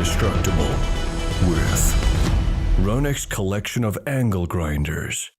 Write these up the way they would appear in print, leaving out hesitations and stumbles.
indestructible with Ronek's collection of angle grinders.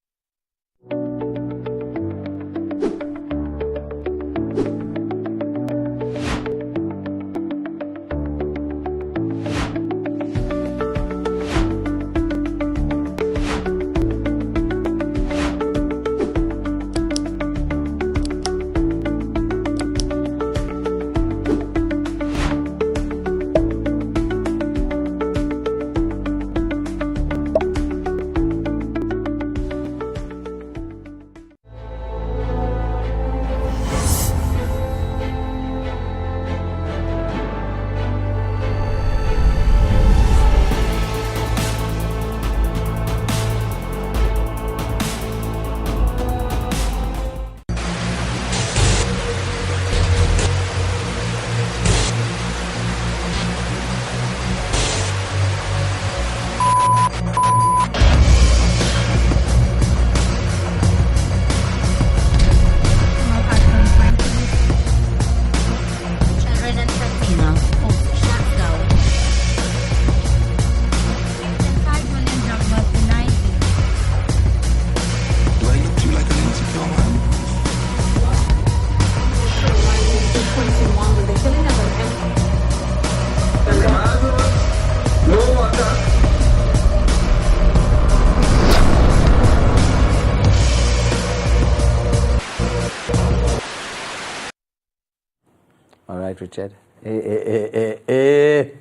All right, Richard. Hey.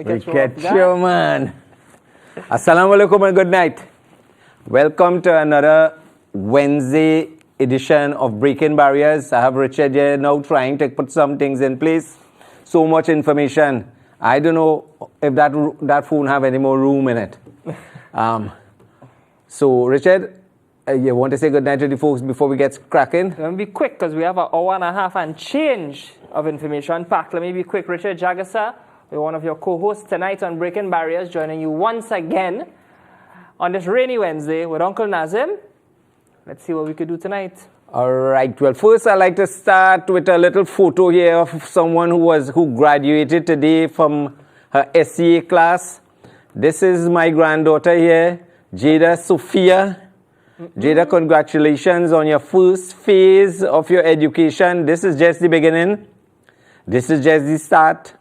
We catch you, man. Assalamu alaikum and good night. Welcome to another Wednesday edition of Breaking Barriers. I have Richard here now trying to put some things in place. So much information. I don't know if that phone have any more room in it. So, Richard, you want to say good night to the folks before we get cracking? Let me be quick because we have an hour and a half and change of information packed. Let me be quick. Richard Jagasa, we're one of your co-hosts tonight on Breaking Barriers, joining you once again on this rainy Wednesday with Uncle Nazim. Let's see what we could do tonight. All right. Well, first I'd like to start with a little photo here of someone who graduated today from her SCA class. This is my granddaughter here, Jada Sophia. Jada, congratulations on your first phase of your education. This is just the beginning. This is just the start.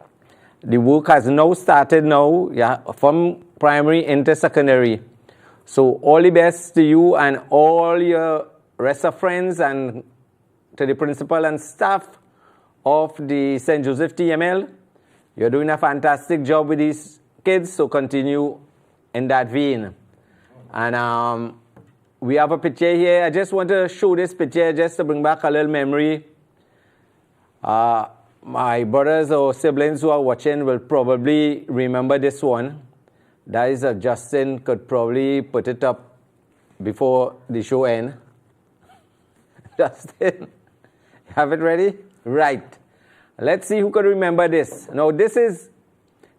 The work has now started now, from primary into secondary. So all the best to you and all your rest of friends and to the principal and staff of the St. Joseph TML. You're doing a fantastic job with these kids, so continue in that vein. And we have a picture here. I just want to show this picture just to bring back a little memory. My brothers or siblings who are watching will probably remember this one. That is Justin could probably put it up before the show ends. Justin, have it ready? Right. Let's see who could remember this. Now, this is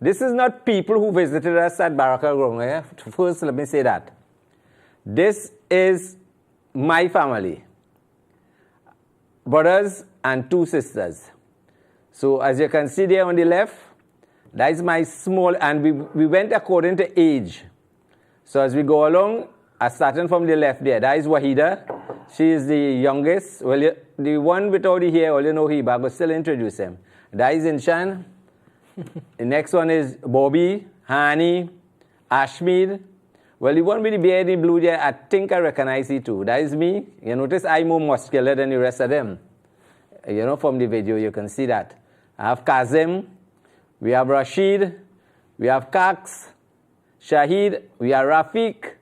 not people who visited us at Baraka Grove. Eh? First, let me say that. This is my family. Brothers and two sisters. So, as you can see there on the left, that is my small, and we went according to age. So, as we go along, starting from the left there, that is Wahida. She is the youngest. Well, the one without the hair, all you know, but I will still introduce him. That is Inshan. The next one is Bobby, Hani, Ashmead. Well, the one with the beard in blue there, I think I recognize it too. That is me. You notice I'm more muscular than the rest of them. You know, from the video, you can see that. I have Kazim. We have Rashid. We have Kax. Shahid. We have Rafiq.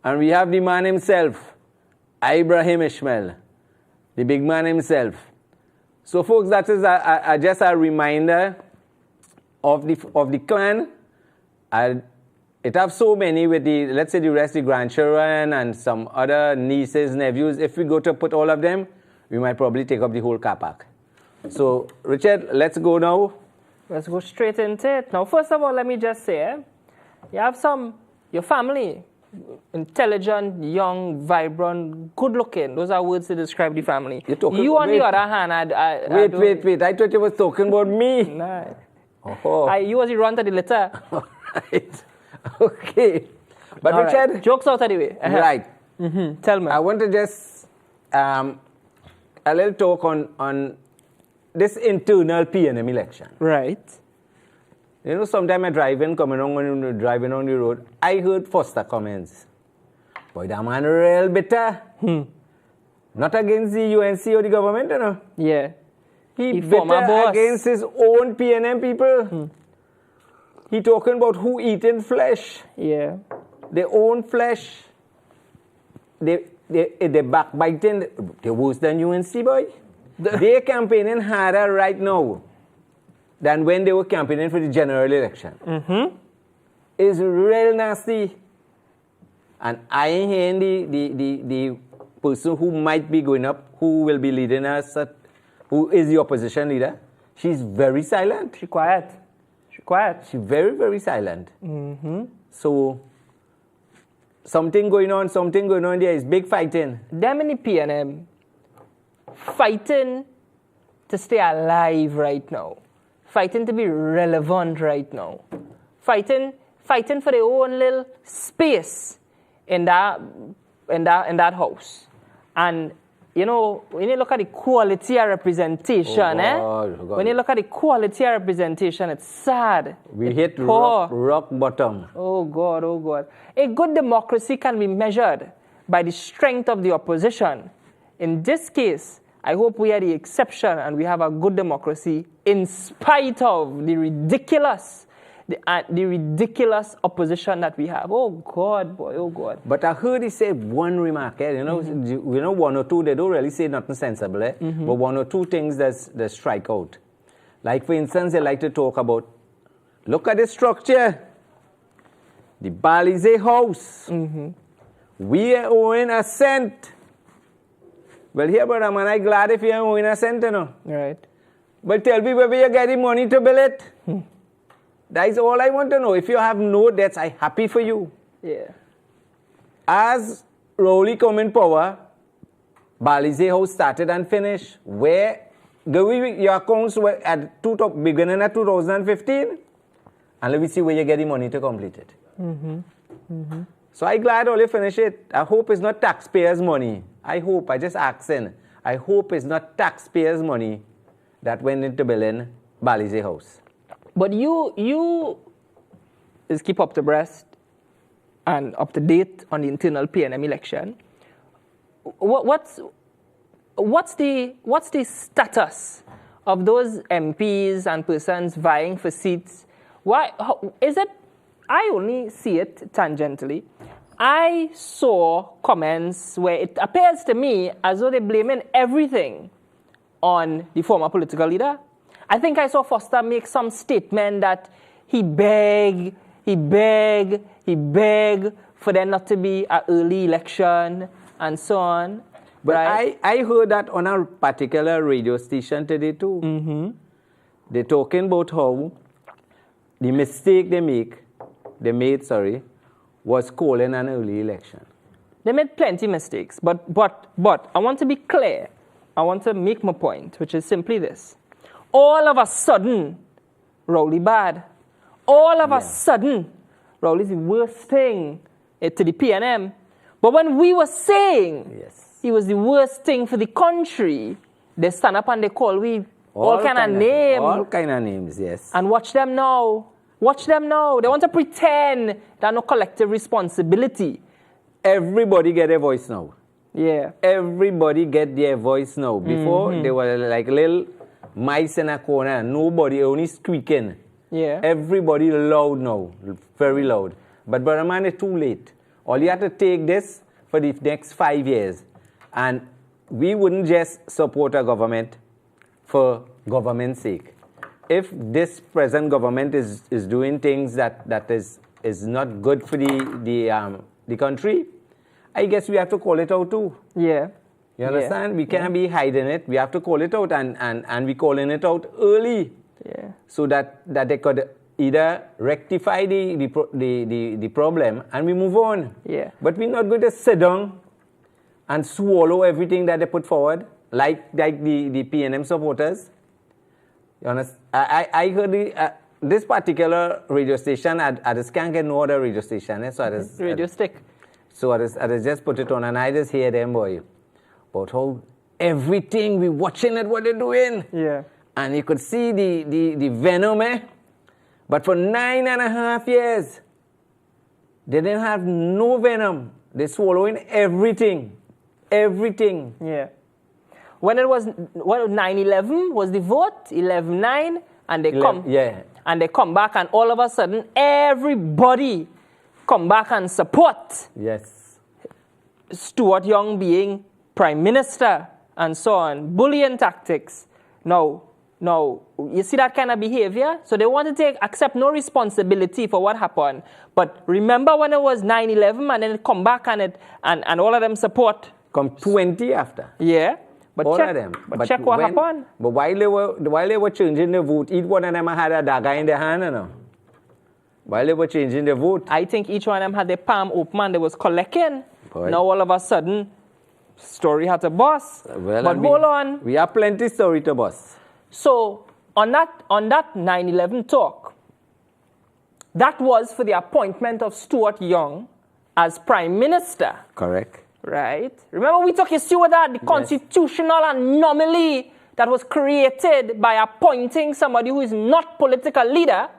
And we have the man himself, Ibrahim Ishmael, the big man himself. So, folks, that is just a reminder of the clan. It have so many with the, let's say, the rest of the grandchildren and some other nieces, nephews. If we go to put all of them, we might probably take up the whole car park. So, Richard, let's go now. Let's go straight into it. Now, first of all, let me just say, you have your family, intelligent, young, vibrant, good-looking. Those are words to describe the family. You on the other hand, wait. I thought you were talking about me. Nah. Oh. You was the run to the letter. All right. Okay. But All Richard. right. Jokes out of the way. Right. Tell me. I want to just a little talk on this internal PNM election. Right. You know, sometime I driving on the road, I heard Foster comments. Boy, that man real bitter. Not against the UNC or the government, you know. Yeah. He former bitter boss. against his own PNM people. He talking about who eating flesh. Yeah. Their own flesh. They backbiting. They're worse than UNC, boy. They're campaigning harder right now than when they were campaigning for the general election. It's real nasty. And I ain't hearing the person who might be going up, who will be leading us, who is the opposition leader. She's very silent. She quiet. She's very, very silent. So, something going on there is big fighting. Them in the PNM fighting to stay alive right now. Fighting to be relevant right now. Fighting for their own little space in that house. And you know, when you look at the quality of representation, God. When you look at the quality of representation, it's sad. We it's hit poor. rock bottom. Oh God. A good democracy can be measured by the strength of the opposition. In this case, I hope we are the exception and we have a good democracy in spite of the ridiculous opposition that we have. Oh God, boy, oh God. But I heard he say one remark, you know, one or two, they don't really say nothing sensible, but one or two things that strike out. Like, for instance, they like to talk about, look at the structure. The Balize house. We are owing a cent. Well, here, brother man, I'm glad if you're owing a cent, you know. Right. But tell me where you're getting money to build it. That is all I want to know. If you have no debts, I'm happy for you. Yeah. As Rowley come in power, Balize House started and finished. Where your accounts were at beginning at 2015, and let me see where you're getting money to complete it. So I'm glad Rowley finished it. I hope it's not taxpayers' money. I just asking. I hope it's not taxpayers' money that went into building Balize House. But you is keep up to breast and up to date on the internal PNM election. What's the status of those MPs and persons vying for seats? Is it? I only see it tangentially. I saw comments where it appears to me as though they're blaming everything on the former political leader. I think I saw Foster make some statement that he begged for there not to be an early election and so on. But right? I heard that on a particular radio station today too. They're talking about how the mistake they made, was calling an early election. They made plenty mistakes, but I want to be clear. I want to make my point, which is simply this. All of a sudden, Rowley bad. All of a sudden, Rowley's the worst thing to the PNM. But when we were saying he was the worst thing for the country, they stand up and they call all kind of names. All kind of names, yes. And watch them now. Watch them now. They want to pretend there's no collective responsibility. Everybody get a voice now. Yeah. Everybody get their voice now. Before, they were like little mice in a corner. Nobody, only squeaking. Yeah. Everybody loud now. Very loud. But brother man, it's too late. All you have to take this for the next 5 years. And we wouldn't just support a government for government's sake. If this present government is doing things that is not good for the country, I guess we have to call it out too. Yeah. You understand? We can't be hiding it. We have to call it out, and we calling it out early. Yeah. So that they could either rectify the problem and we move on. Yeah. But we're not going to sit down and swallow everything that they put forward, like the PNM supporters. You understand? I heard this particular radio station, I just can't get no other radio station. So Radio stick. So I just put it on, and I just hear them, boy, about how everything we watching it, what they're doing. Yeah. And you could see the venom, eh? But for 9.5 years, they didn't have no venom. They're swallowing everything. Everything. Yeah. When it was 9/11 was the vote, 11/9, and they come back, and all of a sudden everybody come back and support. Yes. Stuart Young being prime minister and so on. Bullying tactics. Now, you see that kind of behavior? So they want to accept no responsibility for what happened. But remember when it was 9/11 and then it come back and all of them support? Come 20 after. Yeah. But all check, of them. But check what happened. But while they were changing the vote, each one of them had a dagger in their hand, you know. While they were changing the vote. I think each one of them had their palm open and they was collecting. Boy. Now all of a sudden, story had to bust. Well, but hold on. We have plenty story to bust. So on that 9/11 talk, that was for the appointment of Stuart Young as prime minister. Correct. Right? Remember we took issue with that, the constitutional anomaly that was created by appointing somebody who is not political leader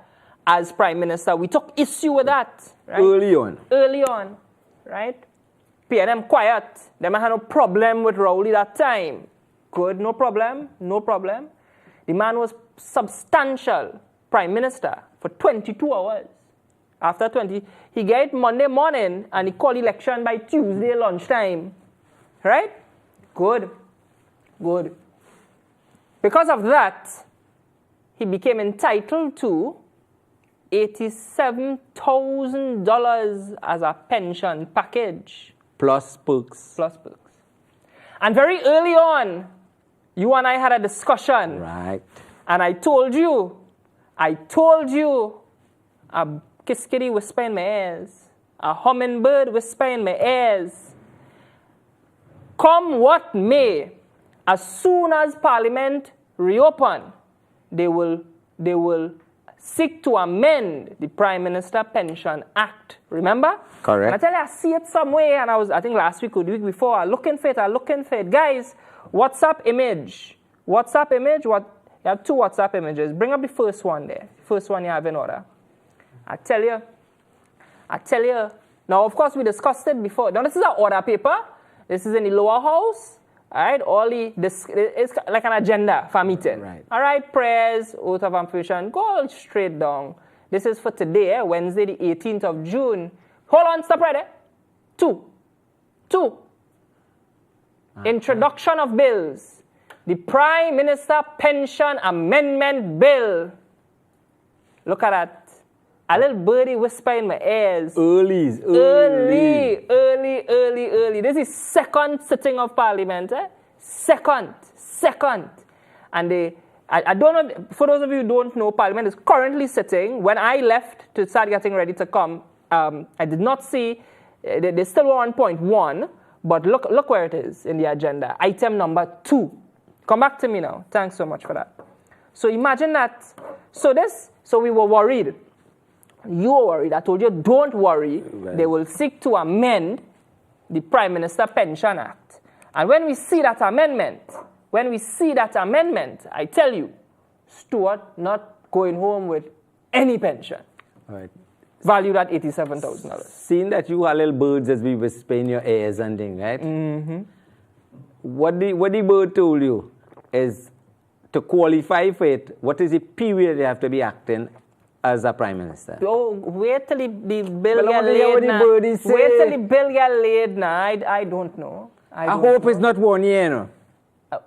as prime minister. We took issue with that. Right? Early on. Right? PNM quiet. Them had no problem with Rowley that time. Good, no problem. The man was substantial prime minister for 22 hours. After 20, he get Monday morning and he called election by Tuesday lunchtime. Right? Good. Because of that, he became entitled to $87,000 as a pension package. Plus perks. And very early on, you and I had a discussion. Right. And I told you, a kiskitty whisper in my ears, a hummingbird whisper in my ears. Come what may, as soon as Parliament reopen, they will seek to amend the Prime Minister Pension Act. Remember? Correct. And I tell you, I see it somewhere, and I think last week or the week before, I'm looking for it. Guys, WhatsApp image. You have two WhatsApp images. Bring up the first one there. First one you have in order. I tell you. Now, of course, we discussed it before. Now, this is our order paper. This is in the lower house. All right, it's like an agenda for meeting. Right. All right, prayers, oath of affirmation, go straight down. This is for today, Wednesday, the 18th of June. Hold on, stop right there. Two. Introduction of bills. The Prime Minister Pension Amendment Bill. Look at that. A little birdie whisper in my ears. Early. This is second sitting of Parliament. Second. And I don't know, for those of you who don't know, Parliament is currently sitting. When I left to start getting ready to come, I did not see, they still were on point 1, but look where it is in the agenda. Item number 2. Come back to me now. Thanks so much for that. So imagine that. So we were worried. You were worried. I told you, don't worry. Right. They will seek to amend the Prime Minister Pension Act. And when we see that amendment, I tell you, Stuart not going home with any pension. Right. Valued at $87,000. Seeing that you are little birds as we whisper in your ears and things, right? Mm-hmm. What the bird told you is to qualify for it, what is the period they have to be acting as a prime minister? Oh, wait till the bill get laid now. Wait till the bill get laid now. I don't know. I hope it's not 1 year, no?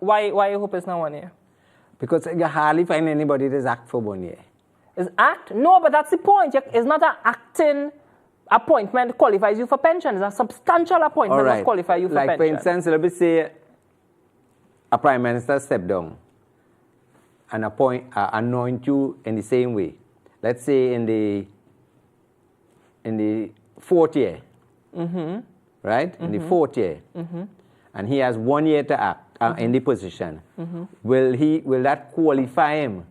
Why you hope it's not 1 year? Because you hardly find anybody that's act for 1 year. Is act? No, but that's the point. It's not an acting appointment that qualifies you for pension. It's a substantial appointment that qualifies you for pension. Like, for instance, let me say a prime minister step down and anoint you in the same way. Let's say in the 4th year, right? In the 4th year, and he has 1 year to act in the position. Will that qualify him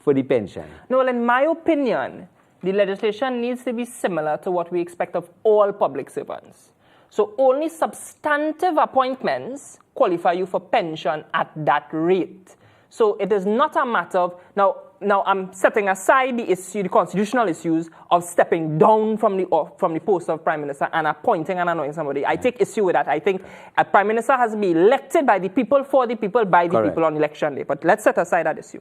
for the pension. No, well, in my opinion, the legislation needs to be similar to what we expect of all public servants. So only substantive appointments qualify you for pension at that rate. So it is not a matter of, now I'm setting aside the issue, the constitutional issues of stepping down from the post of Prime Minister and appointing and anointing somebody. I take issue with that. I think a Prime Minister has to be elected by the people, for the people, by the people on election day. But let's set aside that issue.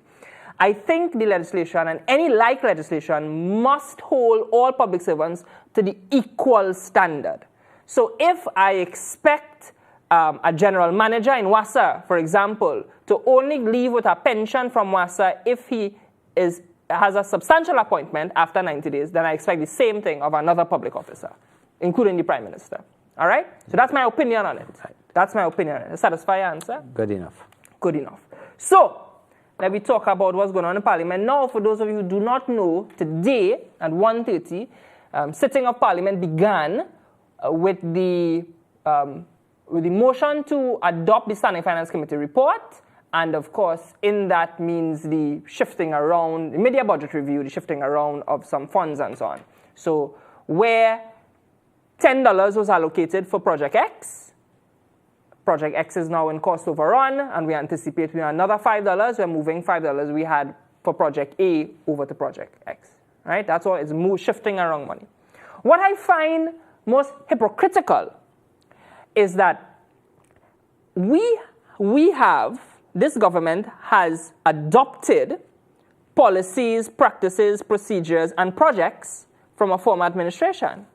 I think the legislation and any like legislation must hold all public servants to the equal standard. So if I expect a general manager in WASA, for example, to only leave with a pension from WASA if he has a substantial appointment after 90 days, then I expect the same thing of another public officer, including the Prime Minister. All right? So that's my opinion on it. That's my opinion on it. Satisfy your answer? Good enough. Good enough. So, let me talk about what's going on in Parliament. Now, for those of you who do not know, today at 1:30, sitting of Parliament began with the motion to adopt the Standing Finance Committee report. And of course, in that means the shifting around, the mid-year budget review, the shifting around of some funds and so on. So where $10 was allocated for Project X, Project X is now in cost overrun, and we anticipate another $5. We're moving $5 we had for Project A over to Project X. Right? That's all. It's shifting around money. What I find most hypocritical is that this government has adopted policies, practices, procedures, and projects from a former administration.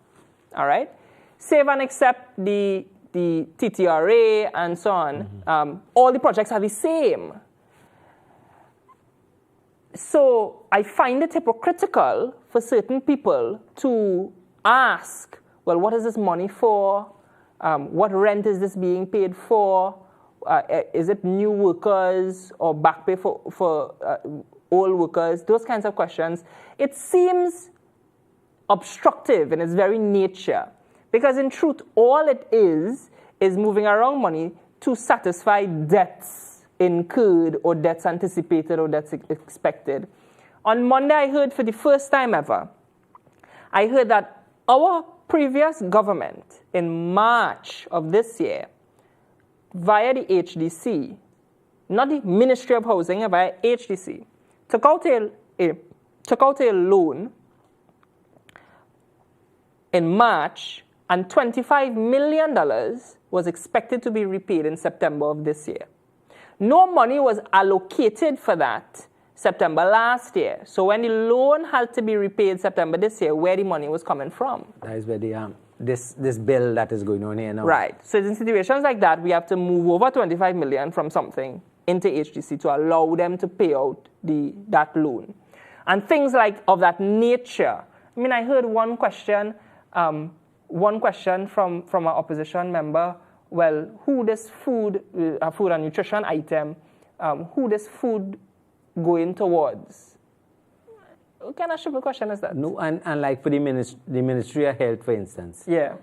All right? Save and except the TTRA and so on, all the projects are the same. So I find it hypocritical for certain people to ask, well, what is this money for? What rent is this being paid for? Is it new workers or back pay for old workers? Those kinds of questions. It seems obstructive in its very nature. Because in truth, all it is moving around money to satisfy debts incurred or debts anticipated or debts expected. On Monday, I heard for the first time ever, I heard that our previous government in March of this year, via the HDC, not the Ministry of Housing, via HDC, took out a loan in March, and $25 million was expected to be repaid in September of this year. No money was allocated for that September last year. So when the loan had to be repaid September this year, where the money was coming from? That is where the this bill that is going on here now. Right. So in situations like that, we have to move over $25 million from something into HDC to allow them to pay out that loan. And things like of that nature. I mean, I heard one question from an opposition member, well, who this food and nutrition item, who this food going towards? What kind of stupid question is that? No, and like for the Ministry of Health, for instance. Yeah.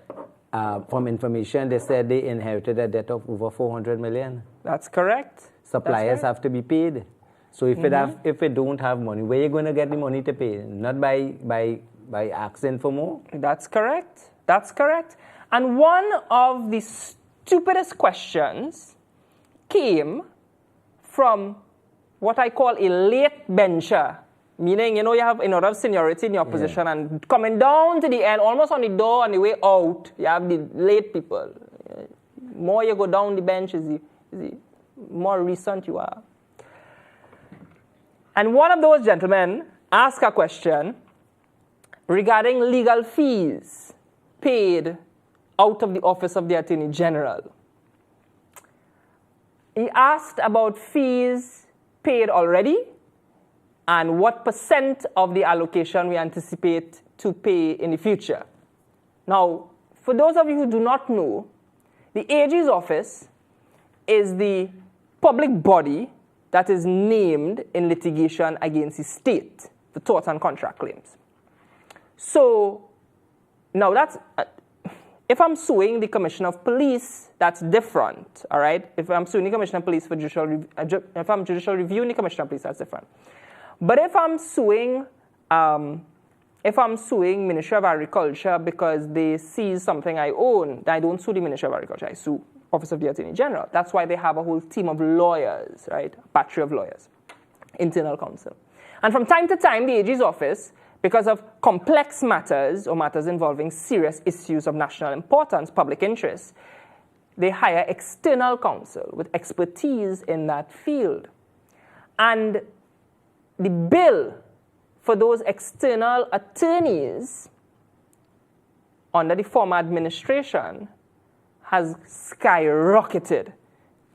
From information, they said they inherited a debt of over $400 million. That's correct. Suppliers have to be paid. So if it don't have money, where are you going to get the money to pay? Not by asking for more? That's correct. That's correct. And one of the stupidest questions came from what I call a late bencher. Meaning, you have a lot of seniority in your position and coming down to the end, almost on the door on the way out, you have the late people. More you go down the bench, is the more recent you are. And one of those gentlemen asked a question regarding legal fees paid out of the office of the Attorney General. He asked about fees paid already and what percent of the allocation we anticipate to pay in the future. Now, for those of you who do not know, the AG's office is the public body that is named in litigation against the state for tort and contract claims. So, now that's, if I'm suing the Commissioner of Police, that's different, all right? If I'm suing the Commissioner of Police for judicial review, if I'm judicial reviewing the Commissioner of Police, that's different. But if I'm suing Ministry of Agriculture because they seize something I own, I don't sue the Ministry of Agriculture. I sue Office of the Attorney General. That's why they have a whole team of lawyers, right? A battery of lawyers, internal counsel. And from time to time, the AG's office, because of complex matters or matters involving serious issues of national importance, public interest, they hire external counsel with expertise in that field. And the bill for those external attorneys under the former administration has skyrocketed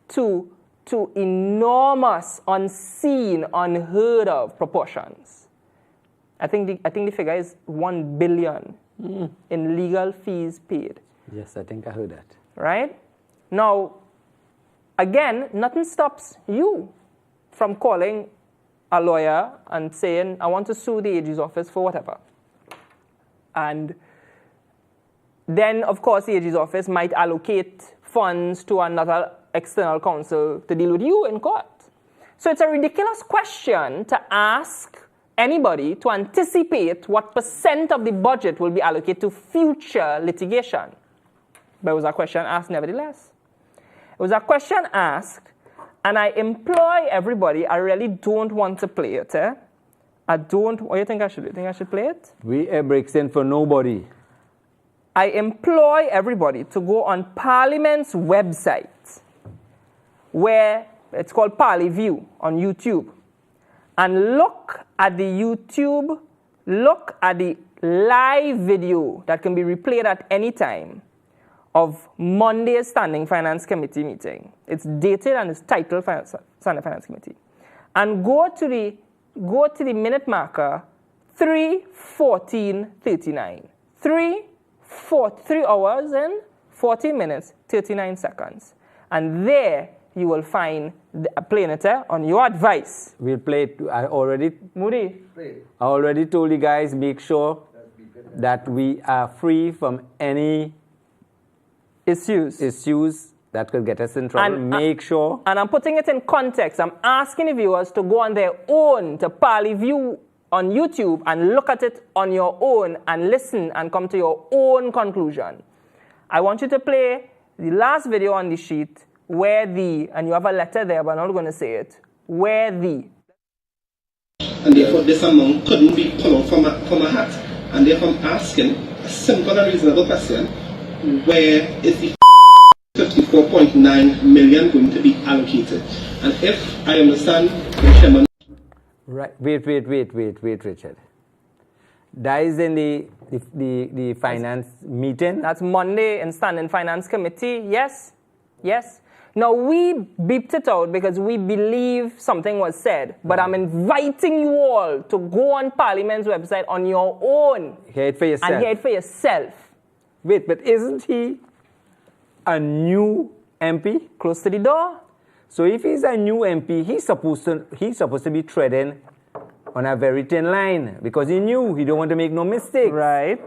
to enormous, unseen, unheard of proportions. I think the figure is 1 billion in legal fees paid. Yes, I think I heard that. Right? Now, again, nothing stops you from calling a lawyer and saying, I want to sue the AG's office for whatever. And then, of course, the AG's office might allocate funds to another external counsel to deal with you in court. So it's a ridiculous question to ask anybody to anticipate what % of the budget will be allocated to future litigation. But it was a question asked nevertheless. It was a question asked, and I implore everybody, I really don't want to play it. I don't, what do you think I should do? You think I should play it? We air breaks in for nobody. I implore everybody to go on Parliament's website, where it's called Parley View on YouTube, and look at the live video that can be replayed at any time of Monday's Standing Finance Committee meeting. It's dated and it's titled Standing Finance Committee. And go to the minute marker 3:14:39. 3 hours and 40 minutes, 39 seconds. And there you will find playing it on your advice. We'll play it. Moody. I already told you guys, make sure that we are free from any issues that could get us in trouble. Make sure. And I'm putting it in context. I'm asking the viewers to go on their own to Parley View on YouTube and look at it on your own and listen and come to your own conclusion. I want you to play the last video on the sheet where and you have a letter there, but I'm not going to say it, where and therefore this amount couldn't be pulled out from a hat. And therefore I'm asking a simple and reasonable question, where is the 54.9 million going to be allocated? And if I understand the chairman... Right. Wait, Richard. That is in the finance meeting? That's Monday in Standing Finance Committee, yes. Now, we beeped it out because we believe something was said, but I'm inviting you all to go on Parliament's website on your own. Hear it for yourself. And hear it for yourself. Wait, but isn't he a new MP? Close to the door. So if he's a new MP, he's supposed to be treading on a very thin line because he knew he don't want to make no mistakes. Right.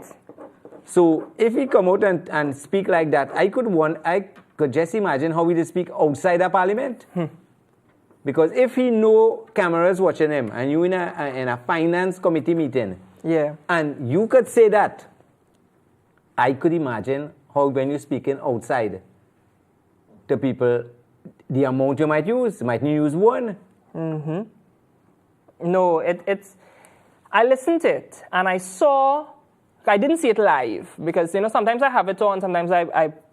So if he come out and speak like that, I could just imagine how he would speak outside of Parliament. Because if he know cameras watching him and you in a finance committee meeting, and you could say that, I could imagine how when you're speaking outside to people, the amount you might use. Might you use one? No, I listened to it and I didn't see it live because, sometimes I have it on, sometimes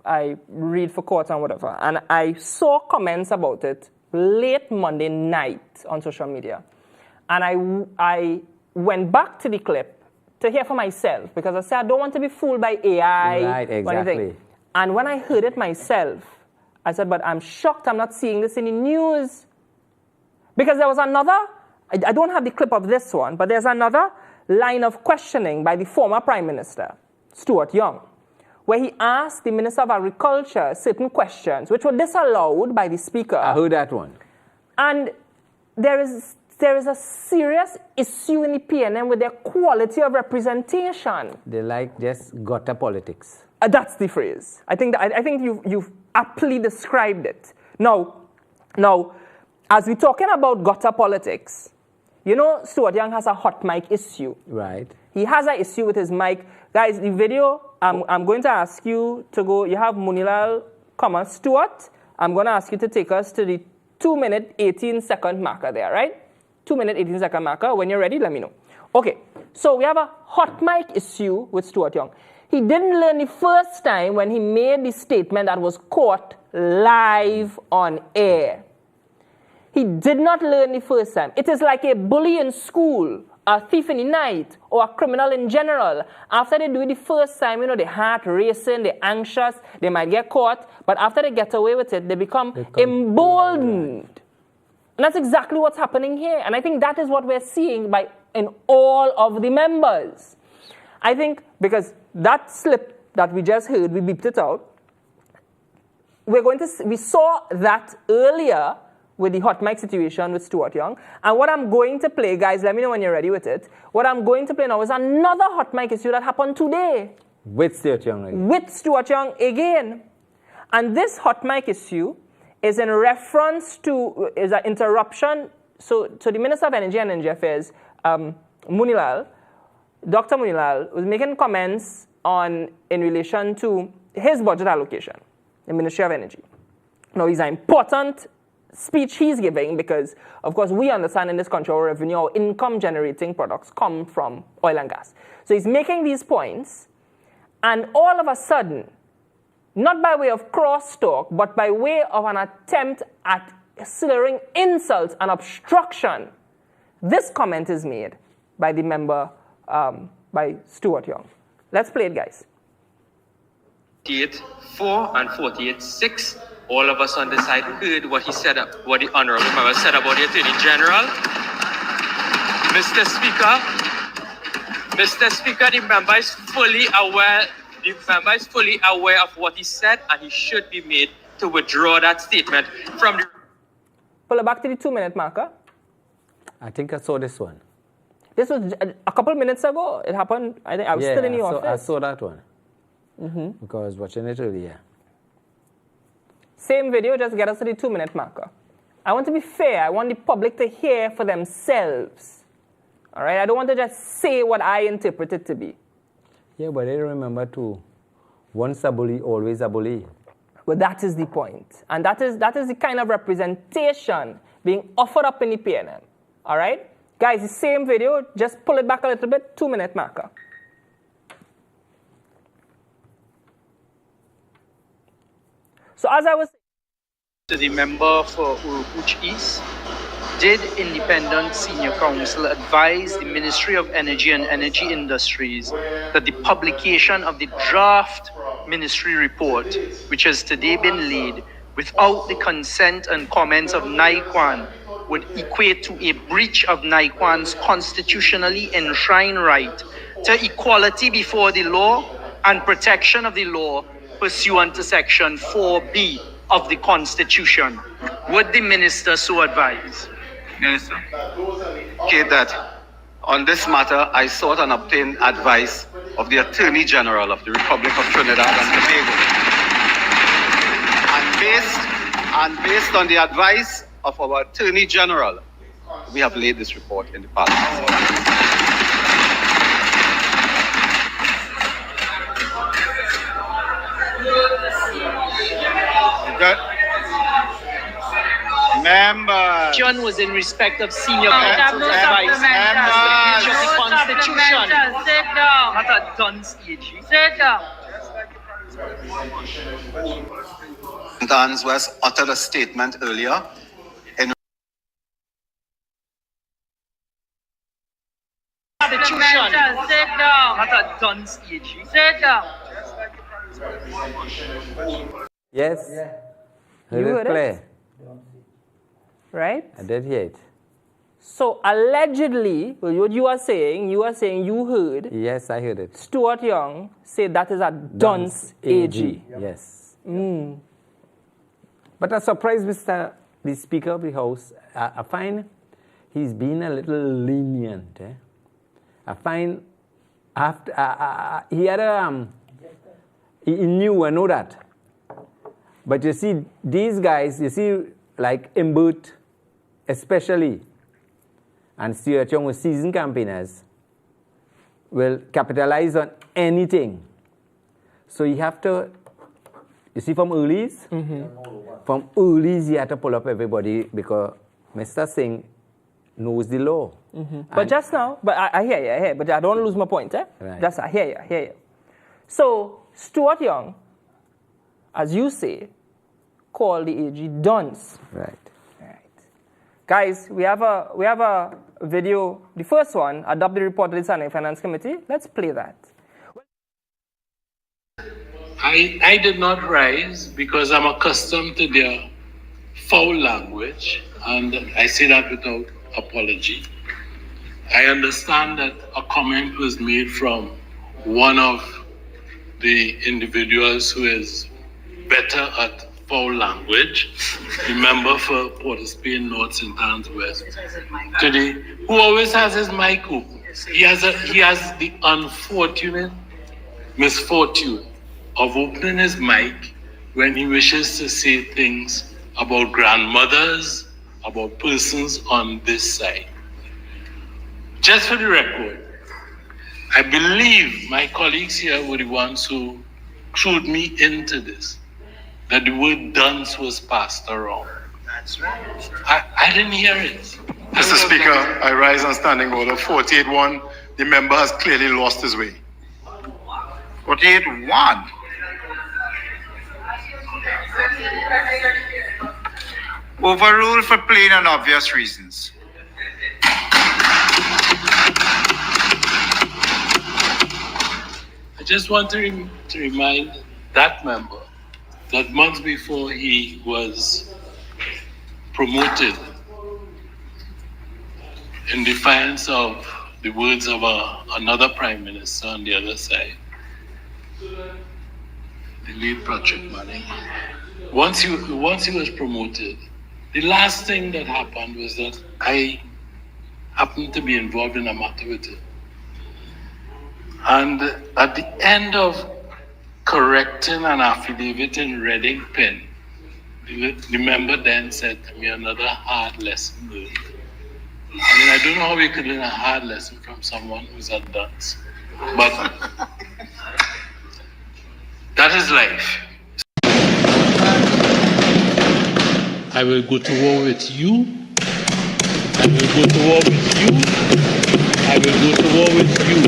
I read for court and whatever. And I saw comments about it late Monday night on social media. And I went back to the clip to hear for myself because I said, I don't want to be fooled by AI. Right, exactly. And when I heard it myself, I said, but I'm shocked I'm not seeing this in the news. Because there was another, I don't have the clip of this one, but there's another line of questioning by the former Prime Minister, Stuart Young, where he asked the Minister of Agriculture certain questions, which were disallowed by the Speaker. I heard that one. And there is a serious issue in the PNM with their quality of representation. They like just gutter politics. That's the phrase. I think you've aptly described it. Now, as we're talking about gutter politics, You know, Stuart Young has a hot mic issue. Right. He has an issue with his mic. Guys, the video, I'm going to ask you to go. You have Munilal, Stuart. I'm going to ask you to take us to the 2-minute, 18-second marker there, right? 2-minute, 18-second marker. When you're ready, let me know. Okay, so we have a hot mic issue with Stuart Young. He didn't learn the first time when he made the statement that was caught live on air. He did not learn the first time. It is like a bully in school, a thief in the night, or a criminal in general. After they do it the first time, you know, their heart racing, they're anxious, they might get caught, but after they get away with it, they become emboldened. And that's exactly what's happening here. And I think that is what we're seeing in all of the members. I think because that slip that we just heard, we beeped it out, we saw that earlier with the hot mic situation with Stuart Young. And what I'm going to play, guys, let me know when you're ready with it. What I'm going to play now is another hot mic issue that happened today. With Stuart Young again. With Stuart Young again. And this hot mic issue is in reference to, is an interruption. So the Minister of Energy and Energy Affairs, Munilal, Dr. Munilal, was making comments in relation to his budget allocation, the Ministry of Energy. Now, it's an important speech he's giving because, of course, we understand in this country our revenue, our income-generating products come from oil and gas. So he's making these points, and all of a sudden, not by way of crosstalk, but by way of an attempt at slurring insults and obstruction, this comment is made by the member, by Stuart Young. Let's play it, guys. 48.4 and 48.6. All of us on the side heard what he said, what the honorable member said about the Attorney General. Mr. Speaker, the member is fully aware. The member is fully aware of what he said, and he should be made to withdraw that statement from the. Pull it back to the 2-minute marker. I think I saw this one. This was a couple minutes ago. It happened. I think I was still in the office. I saw that one. Because I was watching it earlier. Same video, just get us to the 2-minute marker. I want to be fair. I want the public to hear for themselves. All right? I don't want to just say what I interpret it to be. Yeah, but I remember too, once a bully, always a bully. Well, that is the point. And that is the kind of representation being offered up in the PNM. All right? Guys, the same video, just pull it back a little bit, 2-minute marker. So as I was to the member for Urupuch East, did Independent Senior Counsel advise the Ministry of Energy and Energy Industries that the publication of the draft ministry report, which has today been laid, without the consent and comments of NIQUAN, would equate to a breach of NIQUAN's constitutionally enshrined right to equality before the law and protection of the law pursuant to Section 4B of the Constitution. Would the minister so advise? Minister, okay, that on this matter, I sought and obtained advice of the Attorney General of the Republic of Trinidad and Tobago. And based on the advice of our Attorney General, we have laid this report in the Parliament. Member. John was in respect of senior counsel's advice. Members. The Constitution. Sit down. Not a dunce age. Sit down. Dans West uttered a statement earlier in Constitution. Sit down. Not a dunce age. Sit down. Yes? You heard it? Clear. right? I did hear it. So allegedly, what you are saying you heard Yes, I heard it. Stuart Young say that is a dunce AG. Yes. But I'm surprised, the Speaker of the House. I find he's been a little lenient. I find after he had he knew, I know that. But you see, these guys, like Imbert especially, and Stuart Young with seasoned campaigners will capitalize on anything. So you have to, you see from earlies? From earlies you have to pull up everybody because Mr. Singh knows the law. But just now, but I hear you, but I don't lose my point. Right. Just I hear you. So Stuart Young, as you say, called the AG dunce. Right. Guys, we have a video, the first one, adopt the report of the Senate Finance Committee. Let's play that. I did not rise because I'm accustomed to their foul language, and I say that without apology. I understand that a comment was made from one of the individuals who is better at foul language, the member for Port of Spain North St. Anne's West, today, who always has his mic open. He has the unfortunate misfortune of opening his mic when he wishes to say things about grandmothers, about persons on this side. Just for the record, I believe my colleagues here were the ones who clued me into this, that the word dunce was passed around. That's right. I didn't hear it. Mr. Speaker, I rise on standing order 48-1. The member has clearly lost his way. 48-1. Overruled for plain and obvious reasons. I just want to remind that member that months before he was promoted, in defiance of the words of another prime minister on the other side, the late Patrick Manning, once he was promoted, the last thing that happened was that I happened to be involved in a matter with him. And at the end of correcting an affidavit in Reading Pen, the member then said to me, another hard lesson learned. I mean, I don't know how we could learn a hard lesson from someone who's a dunce, but that is life. I will go to war with you. I will go to war with you. I will go to war with you.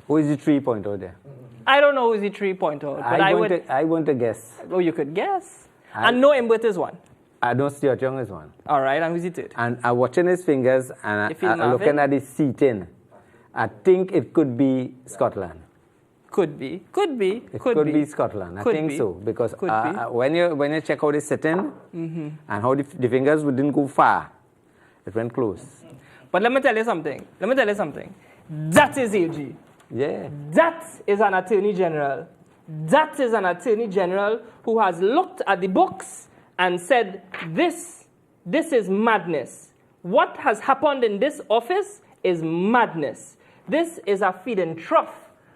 Who is the 3-pointer there? I don't know who is the 3-pointer, but I want to guess. Oh, you could guess. And no Mbert is one. I know Stuart Young is one. All right, and who's it? And I'm watching his fingers and I'm looking at his seating. I think it could be Scotland. Could be. It could be Scotland. I think so. Because when you check how they sitting and how the fingers didn't go far, it went close. But let me tell you something. That is AG. Yeah. That is an Attorney General. That is an Attorney General who has looked at the books and said, this is madness. What has happened in this office is madness. This is a feeding trough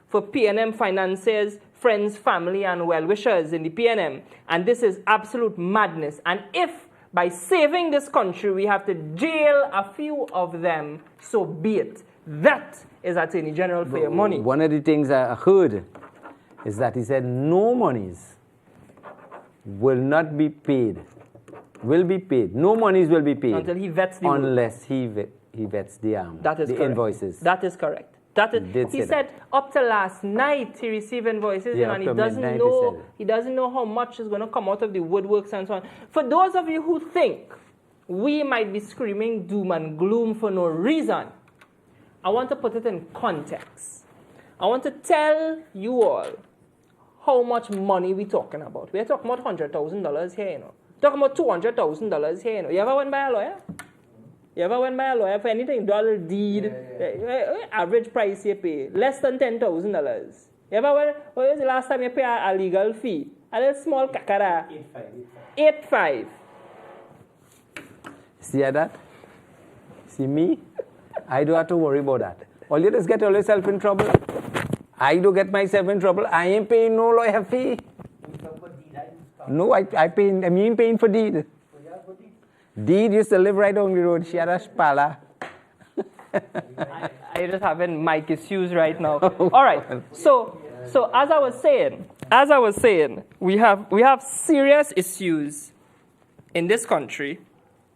for PNM financiers, friends, family, and well-wishers in the PNM. And this is absolute madness. And if by saving this country we have to jail a few of them, so be it. That is Attorney General for your money. One of the things I heard is that he said no monies will not be paid. Will be paid. No monies will be paid. Until he vets the unless he vets the invoices. That is correct. He said up to last night he received invoices and he doesn't know how much is going to come out of the woodworks and so on. For those of you who think we might be screaming doom and gloom for no reason, I want to put it in context. I want to tell you all how much money we're talking about. We're talking about $100,000 here, Talking about $200,000 here, You ever went by a lawyer? You ever went by a lawyer for anything? Dollar deed, average price you pay, less than $10,000. You ever went, when was the last time you pay a legal fee? A little small kakara. 8.5. See that? See me? I don't have to worry about that. All you just get yourself in trouble. I do get myself in trouble. I ain't paying no lawyer fee. No, I mean paying for deed. Deed used to live right down the road. She had a spala. I just having mic issues right now. All right. So as I was saying, we have serious issues in this country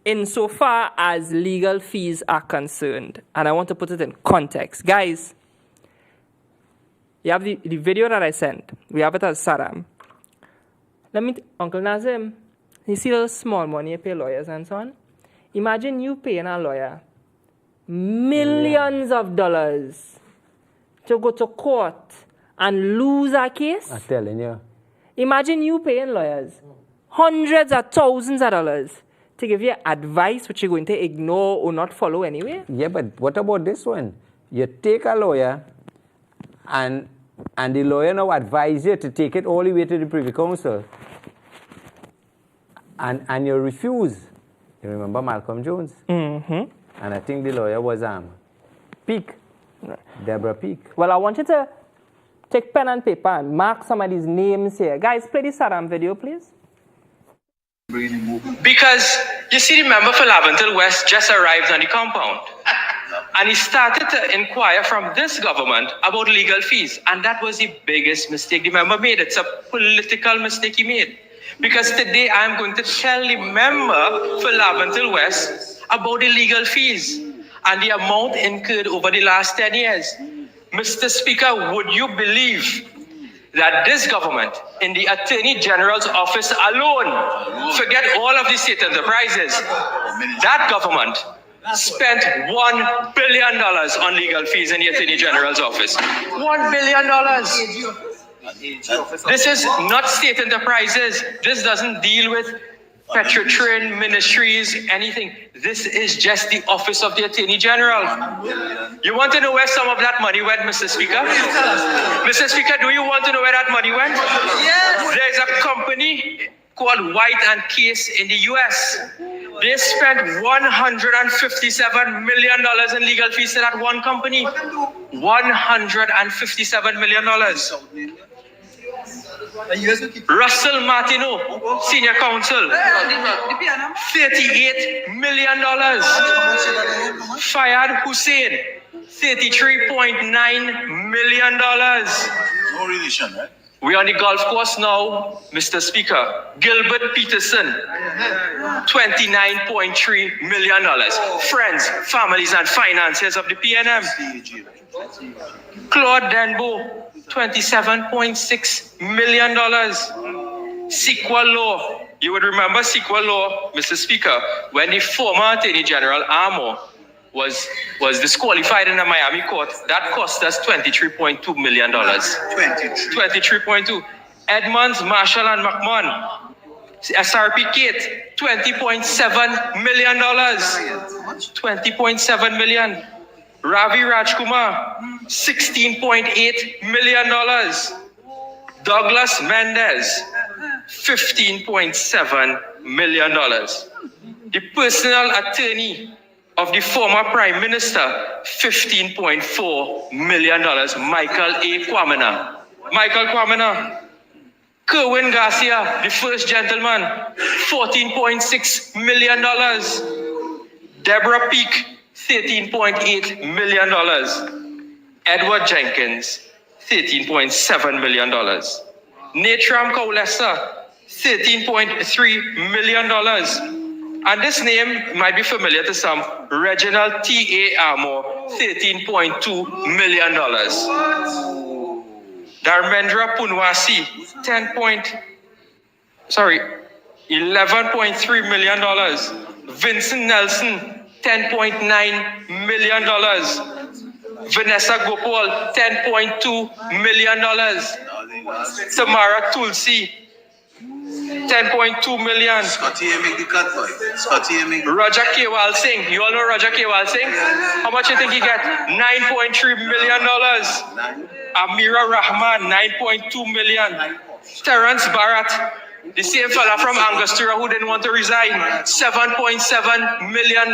insofar as legal fees are concerned. And I want to put it in context. Guys, you have the video that I sent. We have it as Saddam. Uncle Nazim, you see those small money you pay lawyers and so on? Imagine you paying a lawyer millions of dollars to go to court and lose a case. I'm telling you. Imagine you paying lawyers hundreds of thousands of dollars to give you advice which you're going to ignore or not follow anyway. Yeah, but what about this one? You take a lawyer and the lawyer now advise you to take it all the way to the Privy Council. And you refuse. You remember Malcolm Jones? Mm-hmm. And I think the lawyer was Peake. Deborah Peake. Well, I want you to take pen and paper and mark some of these names here. Guys, play the Saddam video, please. Because, you see, the member for Laventil West just arrived on the compound. And he started to inquire from this government about legal fees. And that was the biggest mistake the member made. It's a political mistake he made. Because today I'm going to tell the member for Laventil West about the legal fees and the amount incurred over the last 10 years. Mr. Speaker, would you believe that this government, in the Attorney General's office alone, forget all of the state enterprises, that government spent $1 billion on legal fees in the Attorney General's office. $1 billion. This is not state enterprises. This doesn't deal with Petrotrin, ministries, anything. This is just the office of the Attorney General. You want to know where some of that money went, Mr. Speaker? Mr. Speaker, do you want to know where that money went? Yes. There's a company called White and Case in the US. They spent $157 million in legal fees to that one company. $157 million. Russell Martineau, senior counsel, $38 million. Fayad Hussein, $33.9 million. No relation, right? We're on the golf course now, Mr. Speaker. Gilbert Peterson, $29.3 million. Friends, families, and finances of the PNM. Claude Denbo, $27.6 million. Sequel Law. You would remember Sequel Law, Mr. Speaker, when the former Attorney General Amo was disqualified in the Miami court. That cost us $23.2 million. 23.2. Edmonds, Marshall, and McMahon. SRP Kate, $20.7 million. 20.7 million. Ravi Rajkumar, $16.8 million. Douglas Mendez, $15.7 million. The personal attorney of the former Prime Minister, $15.4 million. Michael A. Kwamina. Michael Kwamina. Kerwin Garcia, the first gentleman, $14.6 million. Deborah Peake, $13.8 million. Edward Jenkins, $13.7 million. Natram Kaulesa, $13.3 million. And this name might be familiar to some. Reginald T.A. Amo, $13.2 million. Dharmendra Punwasi, $11.3 million. Vincent Nelson, $10.9 million. Vanessa Gopal, $10.2 million. Samara Tulsi, $10.2 million. Roger Kewal Singh. You all know Roger Kewal Singh? How much you think he get? $9.3 million. Amira Rahman, $9.2 million. Terence Barrett, the same fella from Angostura who didn't want to resign, $7.7 million.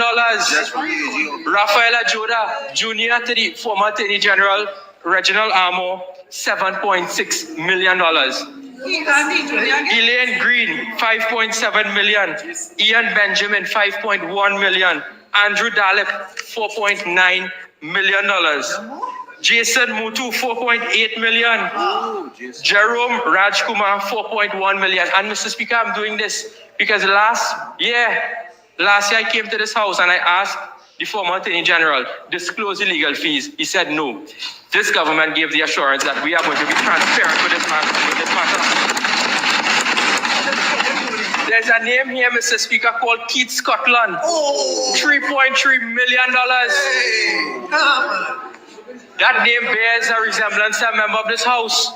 Rafael Ajoda, Jr. to the former Attorney General, Reginald Amo, $7.6 million. Elaine Green, 5.7 million. Ian Benjamin, 5.1 million. Andrew Dalip, $4.9 million. Jason Mutu, 4.8 million. Jerome Rajkumar, 4.1 million. And Mr. Speaker, I'm doing this because last year I came to this house and I asked the former Attorney General, disclose the legal fees. He said no. This government gave the assurance that we are going to be transparent with this matter. There's a name here, Mr. Speaker, called Keith Scotland. $3.3 million. That name bears a resemblance to a member of this house.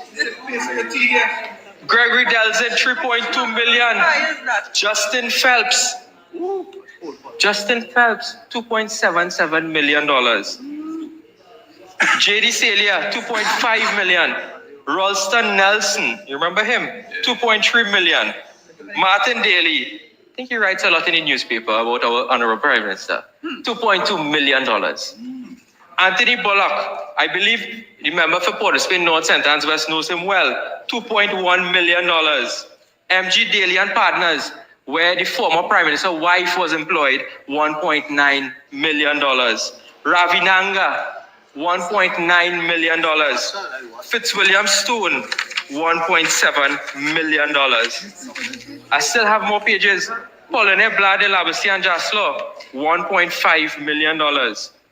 Gregory Delzin, 3.2 million. Justin Phelps, $2.77 million. J.D. Celia, 2.5 million. Ralston Nelson, you remember him? 2.3 million. Martin Daly, I think he writes a lot in the newspaper about our Honorable Prime Minister. $2.2 million. Anthony Bullock, I believe the member for Port of Spain, North St. Anne's West knows him well. $2.1 million. MG Daly and Partners, where the former Prime Minister's wife was employed, $1.9 million. Ravi Nanga, $1.9 million. Fitzwilliam Stone, $1.7 million. I still have more pages. Pauline Blade Labastian Jaslo, $1.5 million.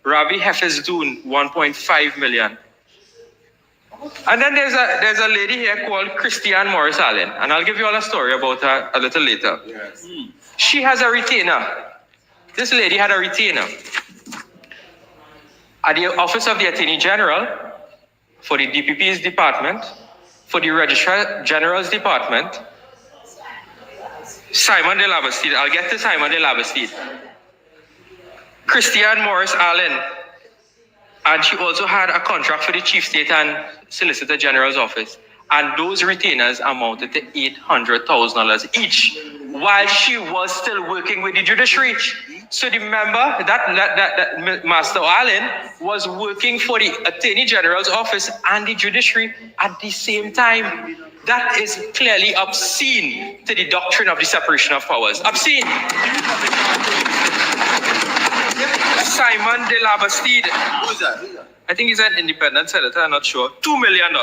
Ravi Hefesdoon, $1.5 million. And then there's a lady here called Christiane Morris Allen, and I'll give you all a story about her a little later. Yes. She has a retainer. This lady had a retainer at the Office of the Attorney General, for the DPP's department, for the Registrar General's department, Simon de Labastide. I'll get to Simon de Labastide. Christiane Morris Allen. And she also had a contract for the Chief State and Solicitor General's office. And those retainers amounted to $800,000 each, while she was still working with the judiciary. So remember that Master Allen was working for the Attorney General's office and the judiciary at the same time. That is clearly obscene to the doctrine of the separation of powers. Obscene. Simon de Labastide. Who's that? I think he's an independent senator, I'm not sure. $2 million.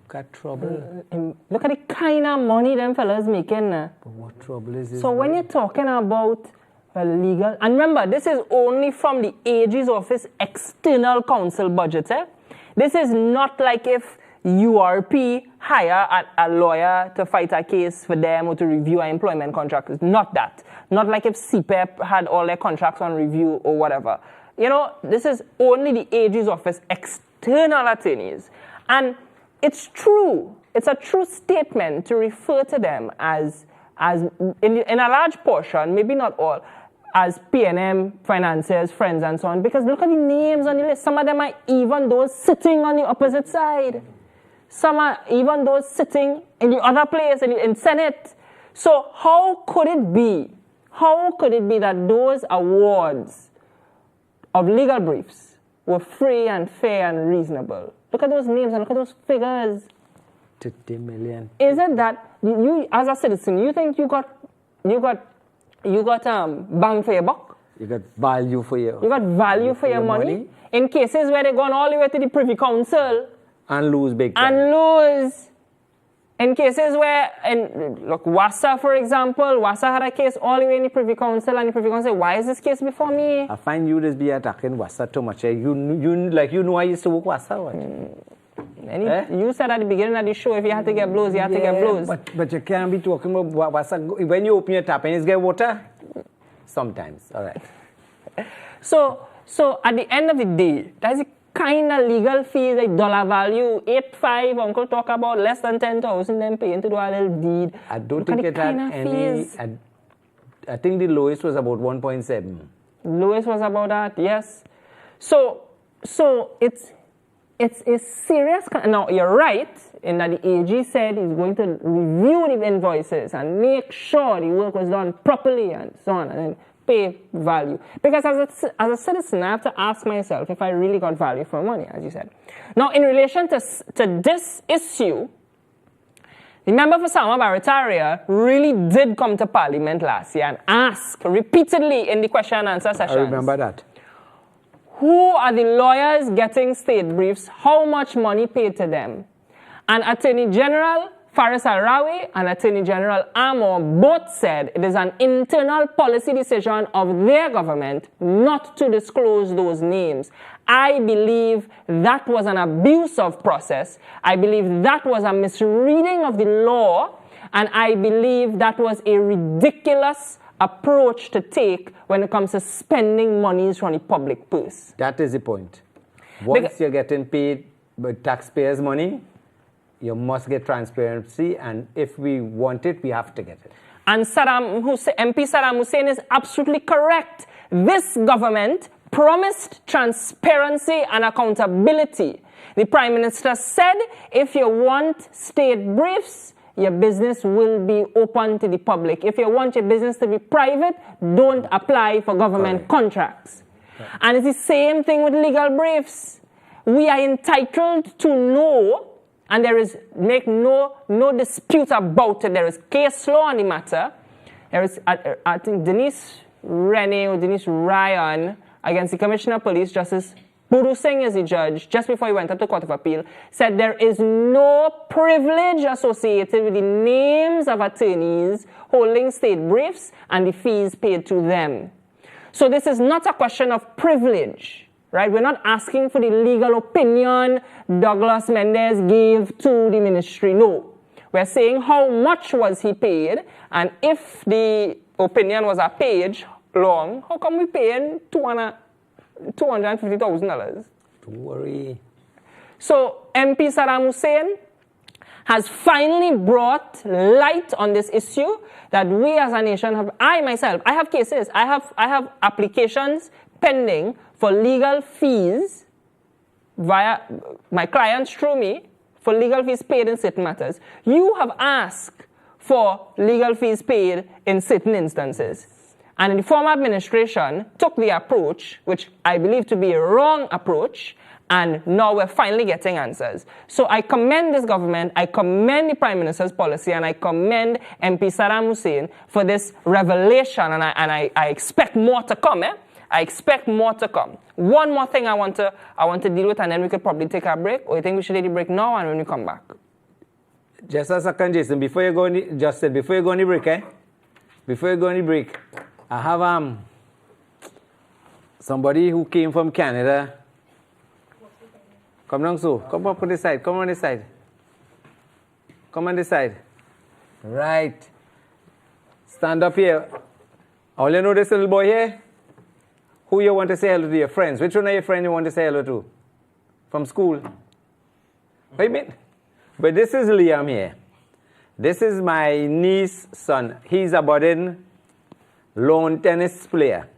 Got trouble. Look at the kind of money them fellas making. But what trouble is this? So when you're talking about legal, and remember, this is only from the AG's office external counsel budget. This is not like if URP hire a lawyer to fight a case for them or to review an employment contract. It's not that. Not like if CPEP had all their contracts on review or whatever. You know, this is only the AG's office external attorneys. And it's true. It's a true statement to refer to them as in a large portion, maybe not all, as PNM, financiers, friends, and so on. Because look at the names on the list. Some of them are even those sitting on the opposite side. Some are even those sitting in the other place, in Senate. So how could it be? How could it be that those awards of legal briefs were free and fair and reasonable? Look at those names and look at those figures. 50 million. Is it that you, as a citizen, you think you got bang for your buck? You got value for your. You got value for your money? In cases where they're gone all the way to the Privy Council. And lose big time. And lose. In cases where, look, WASA, for example, WASA had a case all the way in the Privy Council, and the Privy Council said, why is this case before me? I find you just be attacking WASA too much. You know I used to work WASA. You said at the beginning of the show, if you had to get blows, you had to get blows. But you can't be talking about WASA. When you open your tap and it's get water, sometimes. All right. So at the end of the day, that's the kind of legal fees, like dollar value, 8.5, uncle talk about less than 10,000, then paying to do a little deed. I don't think it had any, I think the lowest was about 1.7. Lowest was about that, yes. So it's a serious, now you're right, in that the AG said he's going to review the invoices and make sure the work was done properly and so on, and then pay value. Because as a citizen, I have to ask myself if I really got value for money, as you said. Now, in relation to this issue, The member for Sama Barataria really did come to Parliament last year and ask repeatedly in the question and answer sessions. I remember that. Who are the lawyers getting state briefs? How much money paid to them? And Attorney General Faris Al-Rawi and Attorney General Amor both said it is an internal policy decision of their government not to disclose those names. I believe that was an abuse of process. I believe that was a misreading of the law. And I believe that was a ridiculous approach to take when it comes to spending monies from the public purse. That is the point. Once you're getting paid with taxpayers' money, you must get transparency, and if we want it, we have to get it. And MP Saddam Hussein is absolutely correct. This government promised transparency and accountability. The Prime Minister said, if you want state briefs, your business will be open to the public. If you want your business to be private, don't apply for government contracts. And it's the same thing with legal briefs. We are entitled to know, and there is, make no dispute about it. There is case law on the matter. There is, I think, Denise Ryan against the Commissioner of Police, Justice Buru Singh is the judge, just before he went up to Court of Appeal, said there is no privilege associated with the names of attorneys holding state briefs and the fees paid to them. So this is not a question of privilege. Right? We're not asking for the legal opinion Douglas Mendes gave to the ministry. No. We're saying how much was he paid, and if the opinion was a page long, how come we paying $250,000? Don't worry. So MP Saddam Hussein has finally brought light on this issue that we as a nation have. I myself, I have cases. I have applications pending for legal fees via my clients through me for legal fees paid in certain matters. You have asked for legal fees paid in certain instances. And the former administration took the approach, which I believe to be a wrong approach, and now we're finally getting answers. So I commend this government, I commend the Prime Minister's policy, and I commend MP Saddam Hussein for this revelation, and I expect more to come. I expect more to come. One more thing I want to deal with, and then we could probably take a break. Or you think we should take a break now and when we come back? Just a second, Jason. Before you go on the break, Before you go on the break, I have somebody who came from Canada. Come down, so come up on this side. Come on this side. Come on this side. Right. Stand up here. All you know this little boy here? Who you want to say hello to? Your friends. Which one of your friends you want to say hello to? From school? Wait a minute. But this is Liam here. This is my niece's son. He's a budding lawn tennis player.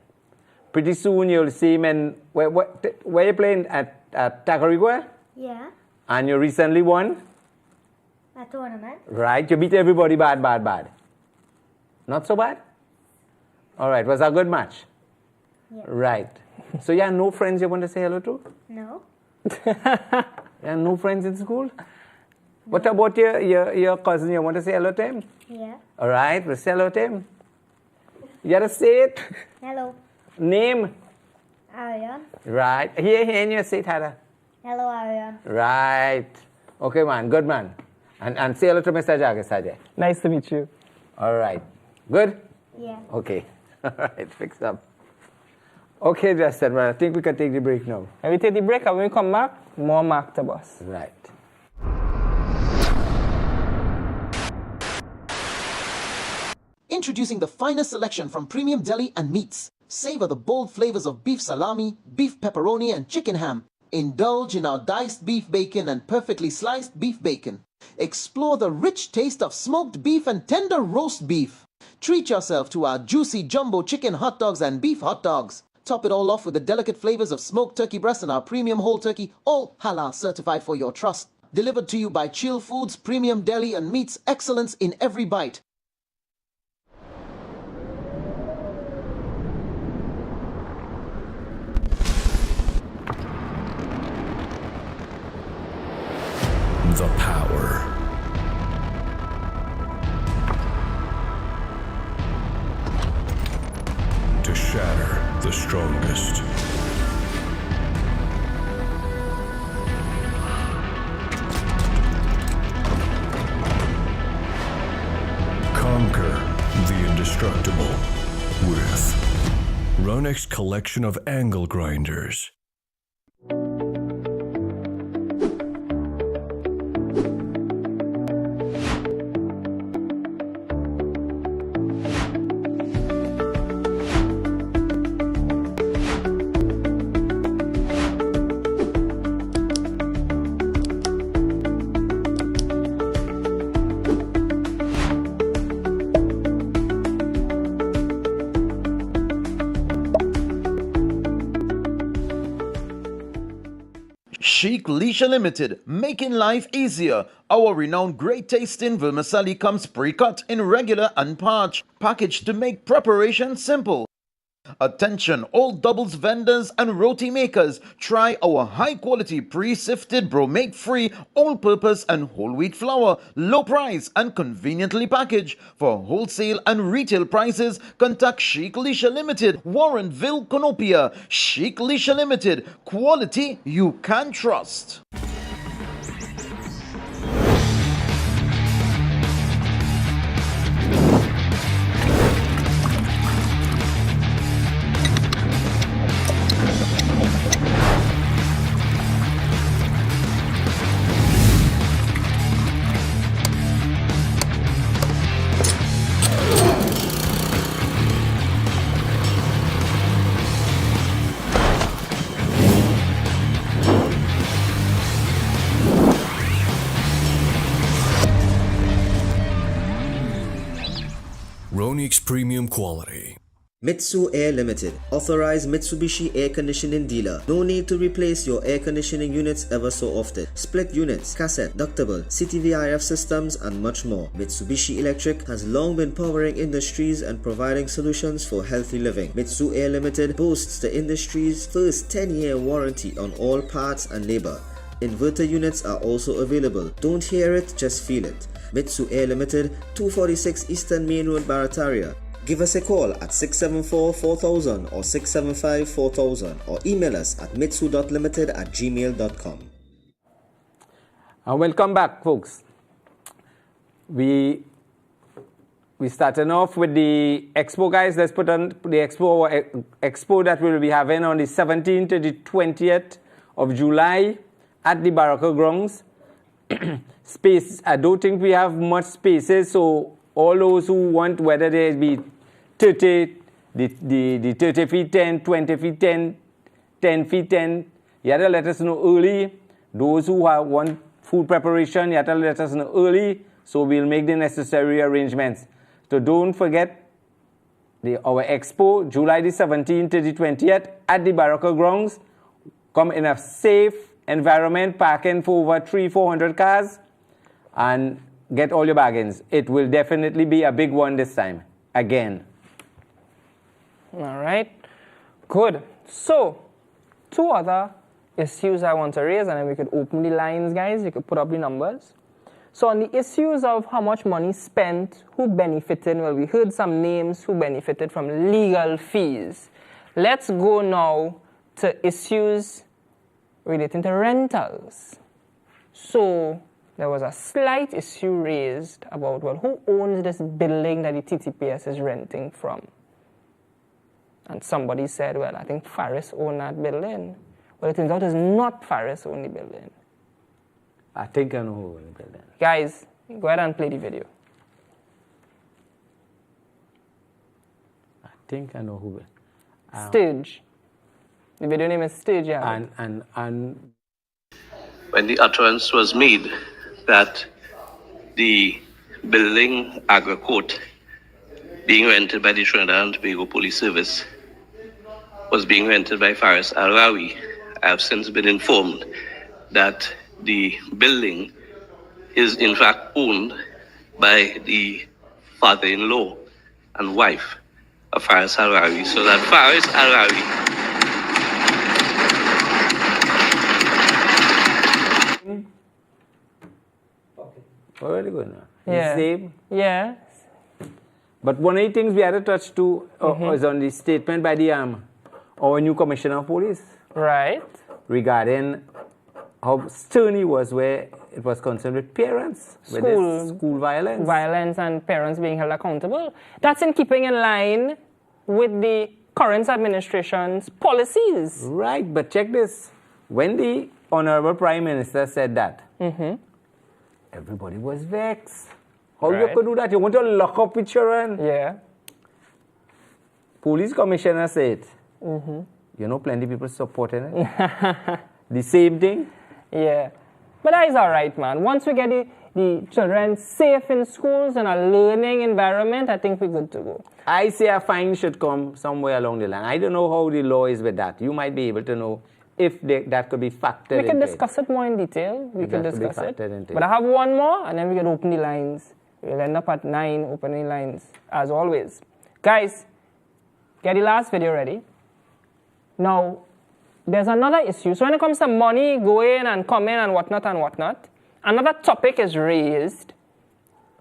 Pretty soon you'll see him in... Where you playing? At Tacarigua? Yeah. And you recently won? A tournament. Right. You beat everybody bad. Not so bad? All right. Was a good match? Yeah. Right. So you have no friends you want to say hello to? No. You have no friends in school? No. What about your cousin? You want to say hello to him? Yeah. All right. We'll say hello to him. You gotta say it. Hello. Name? Aryan. Right. Here, and you say it, Hada. Hello, Aryan. Right. Okay, man. Good, man. And say hello to Mr. Jagasajay. Nice to meet you. All right. Good? Yeah. Okay. All right. Fix up. Okay, Justin, well, I think we can take the break now. And we take the break, and when we come back, more Mark to Boss. Right. Introducing the finest selection from premium deli and meats. Savor the bold flavors of beef salami, beef pepperoni, and chicken ham. Indulge in our diced beef bacon and perfectly sliced beef bacon. Explore the rich taste of smoked beef and tender roast beef. Treat yourself to our juicy jumbo chicken hot dogs and beef hot dogs. Top it all off with the delicate flavors of smoked turkey breast and our premium whole turkey, all halal certified for your trust. Delivered to you by Chill Foods, Premium Deli and Meats, excellence in every bite. The power, shatter the strongest. Conquer the indestructible with Ronex's collection of angle grinders. Chic Leisure Limited, making life easier. Our renowned great tasting vermicelli comes pre-cut in regular and parch, packaged to make preparation simple. Attention all doubles vendors and roti makers, try our high quality pre-sifted bromate free all-purpose and whole wheat flour, low price and conveniently packaged. For wholesale and retail prices, contact Chic Leisure Limited, Warrenville, Conopia. Chic Leisure Limited, quality you can trust. Ronex's premium quality. Mitsu Air Limited, authorized Mitsubishi air conditioning dealer. No need to replace your air conditioning units ever so often. Split units, cassette, ductable, CTVIF systems and much more. Mitsubishi Electric has long been powering industries and providing solutions for healthy living. Mitsu Air Limited boasts the industry's first 10-year warranty on all parts and labor. Inverter units are also available. Don't hear it, just feel it. Mitsu Air Limited, 246 Eastern Main Road, Barataria. Give us a call at 674-4000 or 675-4000 or email us at mitsu.limited@gmail.com. And welcome back, folks. We starting off with the expo, guys. Let's put on the expo that we will be having on the 17th to the 20th of July at the Baraka grounds. Space, I don't think we have much spaces, so all those who want, whether they be 30, the 30 feet 10, 20 feet 10, 10 feet 10, you have to let us know early. Those who want food preparation, you have to let us know early, so we'll make the necessary arrangements. So don't forget our expo, July the 17th to the 20th at the Baraka grounds. Come in a safe environment, parking for over 300-400 cars, and get all your bargains. It will definitely be a big one this time, again. All right, good. So, two other issues I want to raise, and then we could open the lines, guys. You could put up the numbers. So on the issues of how much money spent, who benefited, well, we heard some names who benefited from legal fees. Let's go now to issues relating to rentals. So there was a slight issue raised about, well, who owns this building that the TTPS is renting from? And somebody said, well, I think Faris owned that building. Well, it turns out it's not Faris owned the building. I think I know who owned the building. Guys, go ahead and play the video. I think I know who. Stage. The video name is Stuart Young. And when the utterance was made that the building Agra Court being rented by the Trinidad and Tobago Police Service was being rented by Faris Al-Rawi, I have since been informed that the building is in fact owned by the father-in-law and wife of Faris Al-Rawi, so that Faris Al-Rawi Where are you going now? Yeah. His name? Yeah. But one of the things we had to touch to was on the statement by the our new commissioner of police. Right. Regarding how stern he was where it was concerned with parents. School violence. Violence and parents being held accountable. That's in keeping in line with the current administration's policies. Right, but check this. When the Honorable Prime Minister said that, everybody was vexed. How you could do that? You want to lock up with children? Yeah. Police commissioner said, you know, plenty of people supporting it. The same thing. Yeah. But that is all right, man. Once we get the children safe in schools and a learning environment, I think we're good to go. I say a fine should come somewhere along the line. I don't know how the law is with that. You might be able to know if that could be factored in. We can discuss it more in detail. We can discuss it. Into but I have one more, and then we can open the lines. We'll end up at 9 opening lines, as always. Guys, get the last video ready. Now, there's another issue. So when it comes to money going and coming and whatnot, another topic is raised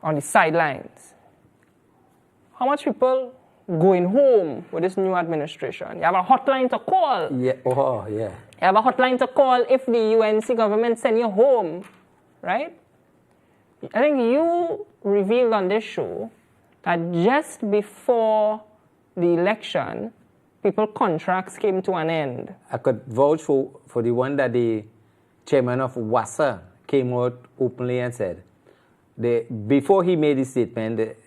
on the sidelines. How much people going home with this new administration? You have a hotline to call. Yeah. Oh, yeah. You have a hotline to call if the UNC government send you home, right? I think you revealed on this show that just before the election, people's contracts came to an end. I could vouch for the one that the chairman of WASA came out openly and said. Before he made his statement,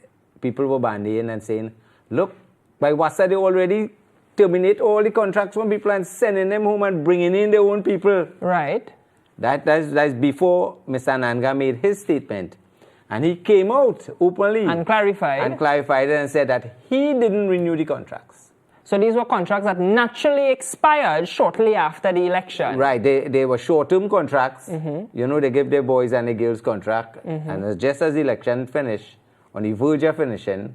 people were bandying and saying, look, by WASA they already terminate all the contracts from people and sending them home and bringing in their own people. Right. That's before Mr. Ananga made his statement. And he came out openly. And clarified. it and said that he didn't renew the contracts. So these were contracts that naturally expired shortly after the election. Right. They were short-term contracts. You know, they give their boys and their girls contract. And just as the election finished, on the verge of finishing,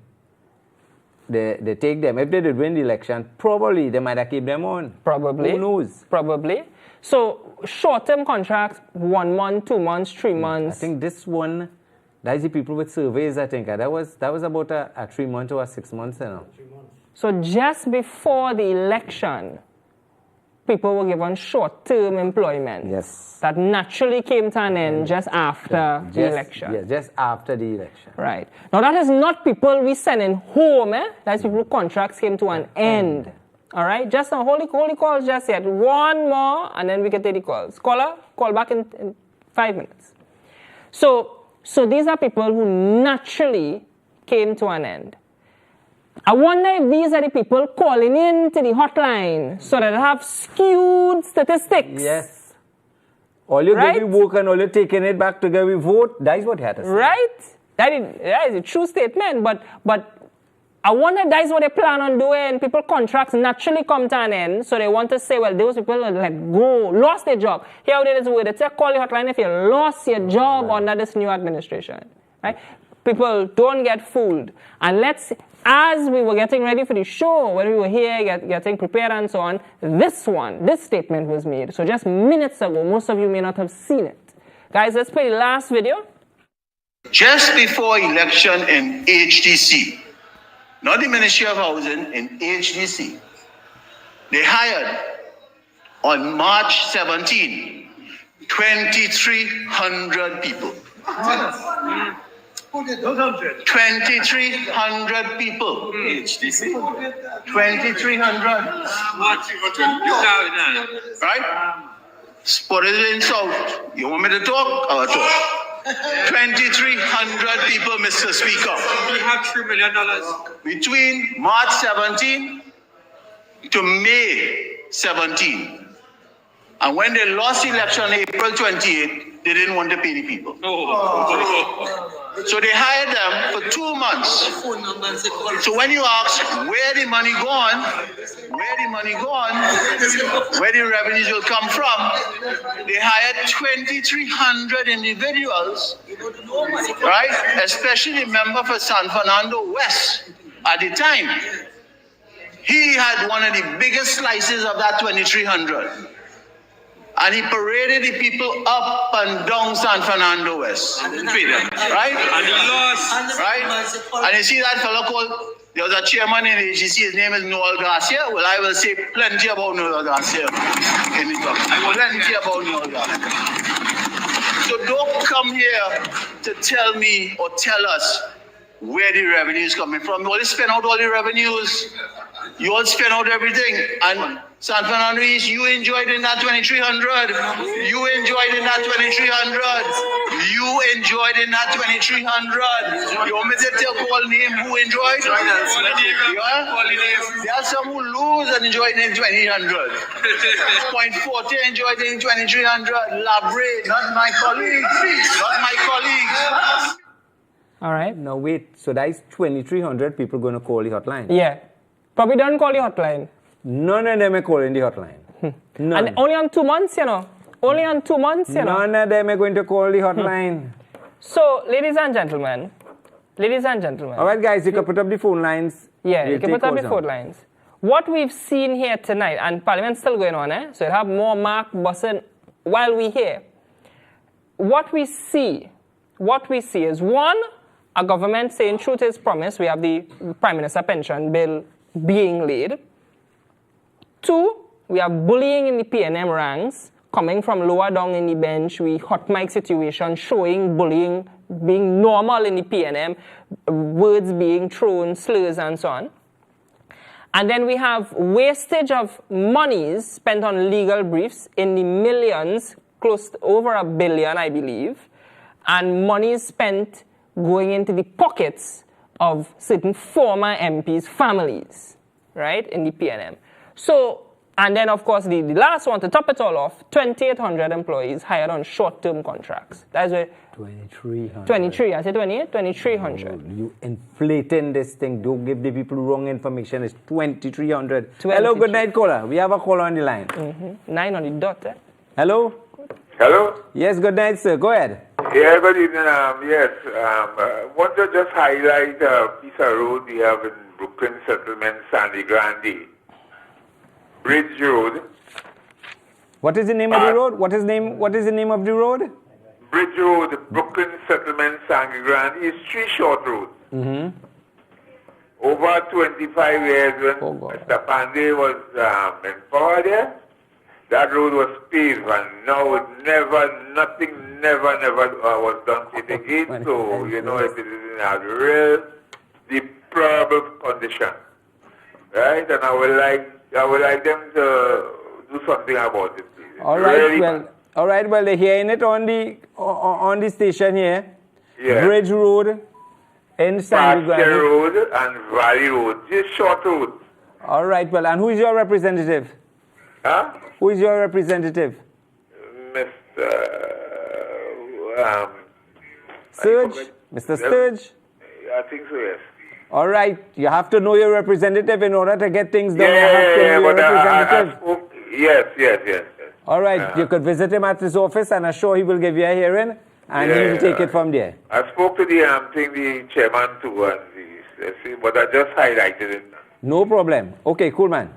they take them. If they did win the election, probably they might have kept them on. Probably. Who knows? Probably. So short-term contracts, 1 month, 2 months, 3 months. I think this one, that is the people with surveys, I think. That was about a 3 month or a 6 months, you know. 3 months. So just before the election, people were given short-term employment. Yes. That naturally came to an end just after the election. Yeah, just after the election. Right. Now that is not people we sending home, That's people contracts came to an end. All right? Just now, holy calls just yet. One more, and then we can take the calls. Caller, call back in 5 minutes. So these are people who naturally came to an end. I wonder if these are the people calling in to the hotline so that they have skewed statistics. Yes. All you give me work and all you're taking it back to get we vote, that is what you have to say. Right? That is a true statement, but I wonder if that is what they plan on doing. People contracts naturally come to an end, so they want to say, well, those people lost their job. Here it is where they say, call the hotline if you lost your job under this new administration. Right? People don't get fooled. And as we were getting ready for the show, when we were here getting prepared and so on, this statement was made. So just minutes ago, most of you may not have seen it. Guys, let's play the last video. Just before election in HDC, not the Ministry of Housing, in HDC, they hired on March 17, 2,300 people. 2,300 people. HDC. 2,300. Right? Put it in South. You want me to talk? I'll talk. 2,300 people, Mr. Speaker. We have $3 million. Between March 17 to May 17. And when they lost the election April 28, they didn't want to pay the people. So they hired them for 2 months. So when you ask where the money gone, where the revenues will come from, they hired 2,300 individuals, right? Especially the member for San Fernando West at the time. He had one of the biggest slices of that 2,300. and he paraded the people up and down San Fernando West. Right? And he lost. Right? And you see that fellow called, there was a chairman in the AGC, his name is Noel Garcia. Well, I will say plenty about Noel Garcia in the talk. Plenty about Noel Garcia. So don't come here to tell me or tell us where the revenue is coming from. You all spend out all the revenues. You all spend out everything. And San Fernando East, you enjoyed in that 2,300. You enjoyed in that 2,300. You enjoyed in that 2,300. You want me to tell call name who enjoyed? Yeah? There are some who lose and enjoyed in 2,300. Point 40 enjoyed in 2,300. Labre, not my colleagues. Not my colleagues. All right. Now wait, so that is 2,300 people going to call the hotline? Yeah. Probably don't call the hotline. None of them are calling the hotline. None. And only on 2 months, you know. Only on 2 months, you know. None of them are going to call the hotline. So, ladies and gentlemen. All right, guys, you can put up the phone lines. Yeah, you can put up the phone lines. What we've seen here tonight, and Parliament's still going on, so you'll have more Mark Bussin while we're here. What we see is, one, a government saying true to its promise. We have the Prime Minister pension bill being laid. Two, we have bullying in the PNM ranks, coming from lower down in the bench. We hot mic situation showing bullying being normal in the PNM, words being thrown, slurs and so on. And then we have wastage of monies spent on legal briefs in the millions, close to over $1 billion, I believe, and money spent going into the pockets of certain former MPs' families, right, in the PNM. So, and then of course the last one to top it all off, 2,800 employees hired on short-term contracts. That's where 2,300. 23, I said 28, 2,300. You inflating this thing. Don't give the people wrong information. It's 2,300. Hello, good night, caller. We have a caller on the line. 9 on the dot, eh? Hello? Hello? Yes, good night, sir. Go ahead. Yeah, good evening. Want to just highlight a piece of road we have in Brooklyn Settlement, Sandy Grande. Bridge Road. What is the name of the road? What is the name of the road? Bridge Road, Brooklyn Settlement, Sandy Grande is 3 short roads. Over 25 years when Mr. Pandey was in power there, that road was paved, and now nothing was done to it again. So, you know, it is in a real deplorable condition. Right? And I would like them to do something about it, please. All right, well, they're hearing it on the station here. Yeah. Bridge Road in Sandy Grande. Pasture Road and Valley Road, just short roads. All right, well, and who is your representative? Huh? Who is your representative? Sturge? Mr. Sturge? I think so, yes. All right, you have to know your representative in order to get things done. Yes. All right, you could visit him at his office, and I'm sure he will give you a hearing, and he will take it from there. I spoke to the chairman too, and but I just highlighted it. No problem. Okay, cool, man.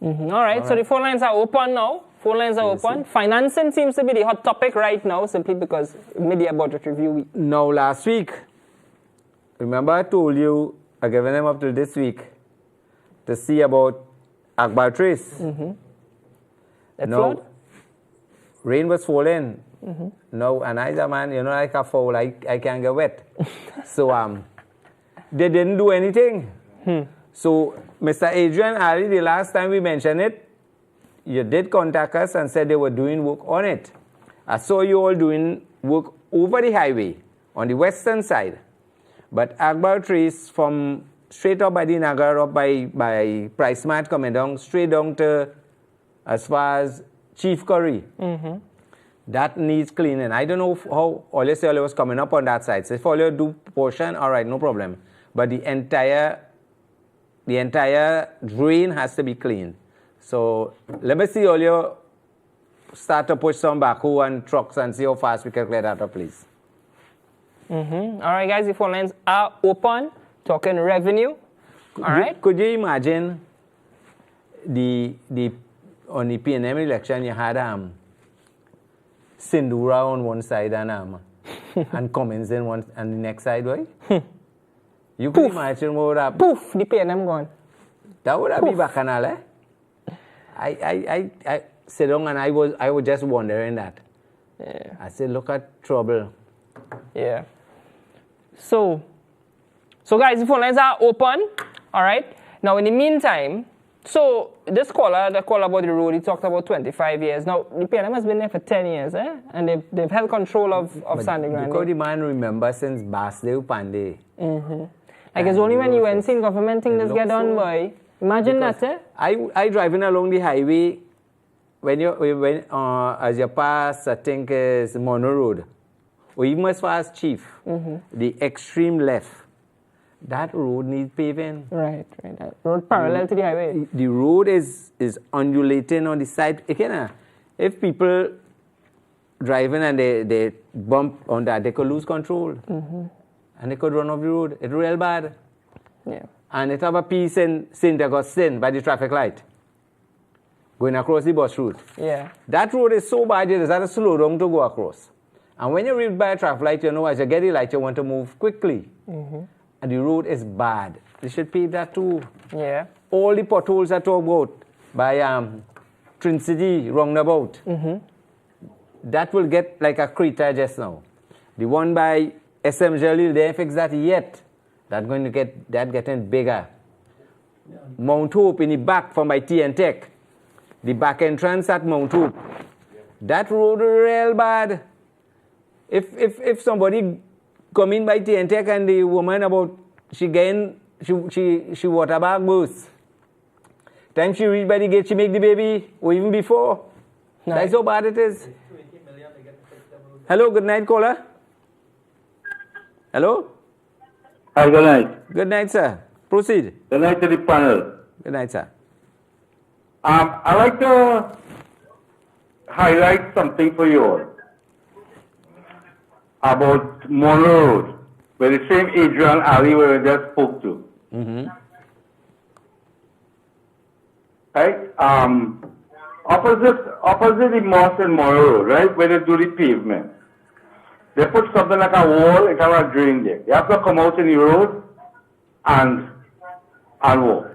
All right, so the phone lines are open now. Phone lines are open. Financing seems to be the hot topic right now, simply because media budget review week. Now, last week, remember I told you I given them up till this week to see about Akbar Trace. Flood? Rain was falling. No, and I, man, you know, like a foul, I can't get wet. So they didn't do anything. So Mr. Adrian Ali, the last time we mentioned it, you did contact us and said they were doing work on it. I saw you all doing work over the highway on the western side. But Akbar Trace from straight up by the Nagar, up by Price Mart, coming down, straight down to as far as Chief Curry. That needs cleaning. I don't know how Ole was coming up on that side. So if Ole do portion, all right, no problem. But the entire drain has to be cleaned. So let me see Ole start to push some backhoe and trucks and see how fast we can clear that up, please. All right, guys, the phone lines are open. Talking revenue. All right. Could you imagine the on the PNM election, you had Sindura on one side and Cummins in one, and the next side, right? You could imagine what would happen. Poof, the PNM gone. That would have been bacchanal, eh? I sit down and I was just wondering that. Yeah. I said, look at trouble. Yeah. So guys, the phone lines are open. All right. Now, in the meantime, so this caller, the caller about the road, he talked about 25 years. Now, the PNM has been there for 10 years, eh? And they've held control of Sandy Grande. Because the man remember since Basdeo Pandey. Like, it's only when you went in government thing this get done, boy. Imagine that, eh? I driving along the highway, as you pass, I think is Mono Road, or even as far as Chief, the extreme left, that road needs paving. Right. That road parallel to the highway. The road is undulating on the side. Again, if people driving and they bump on that, they could lose control. And they could run off the road. It's real bad. Yeah. And it have a piece in St. Augustine by the traffic light, going across the bus route. Yeah. That road is so bad, you just have to slow down to go across. And when you reach by a traffic light, you know, as you get the light, you want to move quickly. And the road is bad. They should pave that too. Yeah. All the potholes I talk about by Trinity roundabout, that will get like a crater just now. The one by SM Jalil, they ain't fixed that yet. That's going to get getting bigger. Mount Hope in the back from by TN Tech, the back entrance at Mount Hope, that road is real bad. If somebody come in by TN Tech and the woman about she water bag burst, time she reach by the gate she make the baby, or even before. That's how bad it is. Hello, good night, caller. Hello. Hi, good night. Good night, sir. Proceed. Good night to the panel. Good night, sir. I'd like to highlight something for you all about Mono Road, where the same Adrian Alley where I just spoke to. Right? Opposite the mosque and Mono Road, right, where they do the pavement. They put something like a wall and have a drain there. You have to come out in the road and walk.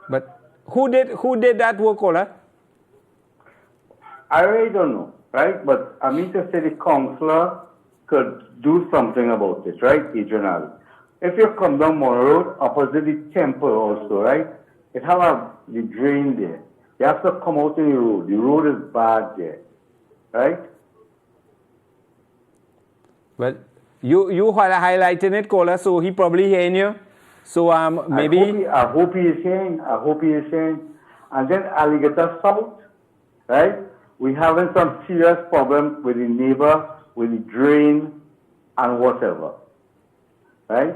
But who did that work, caller? I really don't know, right? But I mean to say the councillor could do something about this, right, Adrian? If you come down Mono Road, opposite the temple also, right? It have the drain there. You have to come out in the road. The road is bad there. Right? Well, you highlighting it, caller, so he probably hearing you. So maybe I hope he is hearing. And then Alligator South, right? We having some serious problem with the neighbor, with the drain, and whatever. Right?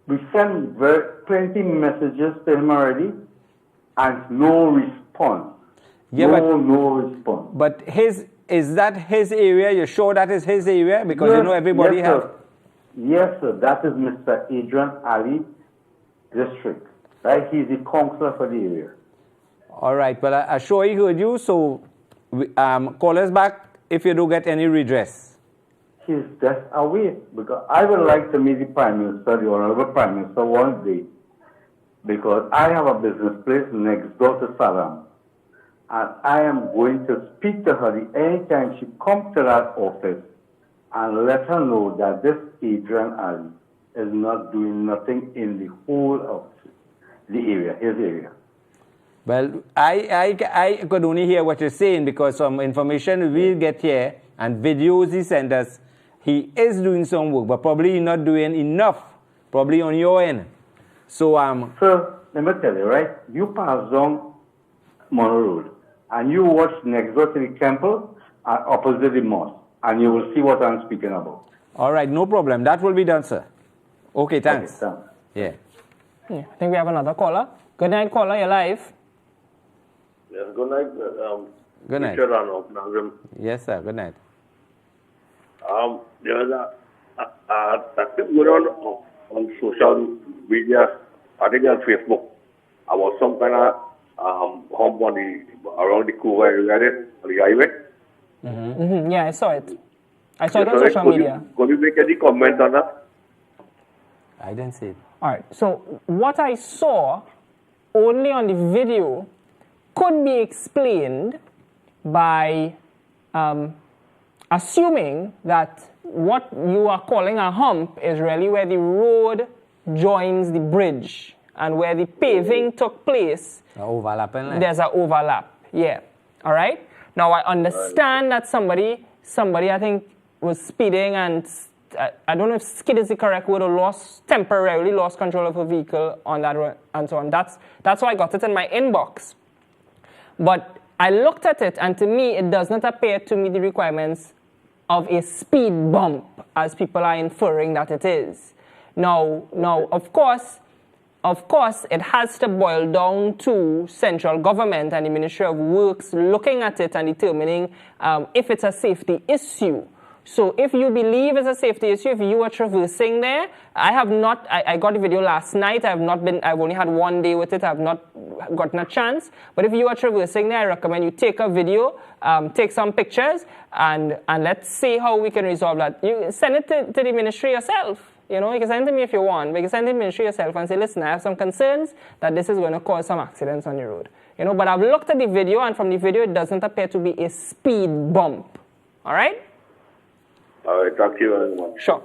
We sent plenty messages to him already, and no response. Yeah, no response. But is that his area? You're sure that is his area? Because you know everybody has. Yes, sir. That is Mr. Adrian Ali district. Right? He's the councillor for the area. All right. Well, I sure he heard you. So call us back if you do get any redress. He's just away. Because I would like to meet the Prime Minister, the Honorable Prime Minister, one day. Because I have a business place next door to Saddam. And I am going to speak to her anytime she comes to that office and let her know that this Adrian Ali is not doing nothing in the whole of the area, his area. Well, I could only hear what you're saying because some information we'll get here and videos he sent us, he is doing some work, but probably not doing enough, probably on your end. So, Sir, let me tell you, right? You pass down Mono Road, and you watch next door to the temple and opposite the mosque, and you will see what I'm speaking about. All right, no problem. That will be done, sir. Okay, thanks. Okay, yeah. I think we have another caller. Good night, caller. You're live. Yes, good night. Good night. Richard and Oakland. Yes, sir. Good night. There was a thing going on social media, I think on Facebook, about some kind of hump on around the Cuba area, on the highway. Yeah, I saw it. I saw it on Sorry, social media. Could you make any comment on that? I didn't see it. All right. So what I saw only on the video could be explained by assuming that what you are calling a hump is really where the road joins the bridge and where the paving took place. Overlapping. There's an overlap. Yeah. All right. Now I understand that somebody I think was speeding and I don't know if skid is the correct word, or temporarily lost control of a vehicle on that road and so on. That's why I got it in my inbox. But I looked at it, and to me, it does not appear to meet the requirements of a speed bump, as people are inferring that it is. Now, of course, it has to boil down to central government and the Ministry of Works looking at it and determining if it's a safety issue. So if you believe it's a safety issue, if you are traversing there, I got the video last night. I've only had 1 day with it. I've not gotten a chance. But if you are traversing there, I recommend you take a video, take some pictures, and let's see how we can resolve that. You send it to the ministry yourself. You know, you can send it to me if you want, but you can send it to the ministry yourself and say, listen, I have some concerns that this is going to cause some accidents on the road. You know, but I've looked at the video, and from the video, it doesn't appear to be a speed bump. All right? All right, thank you very much. Sure.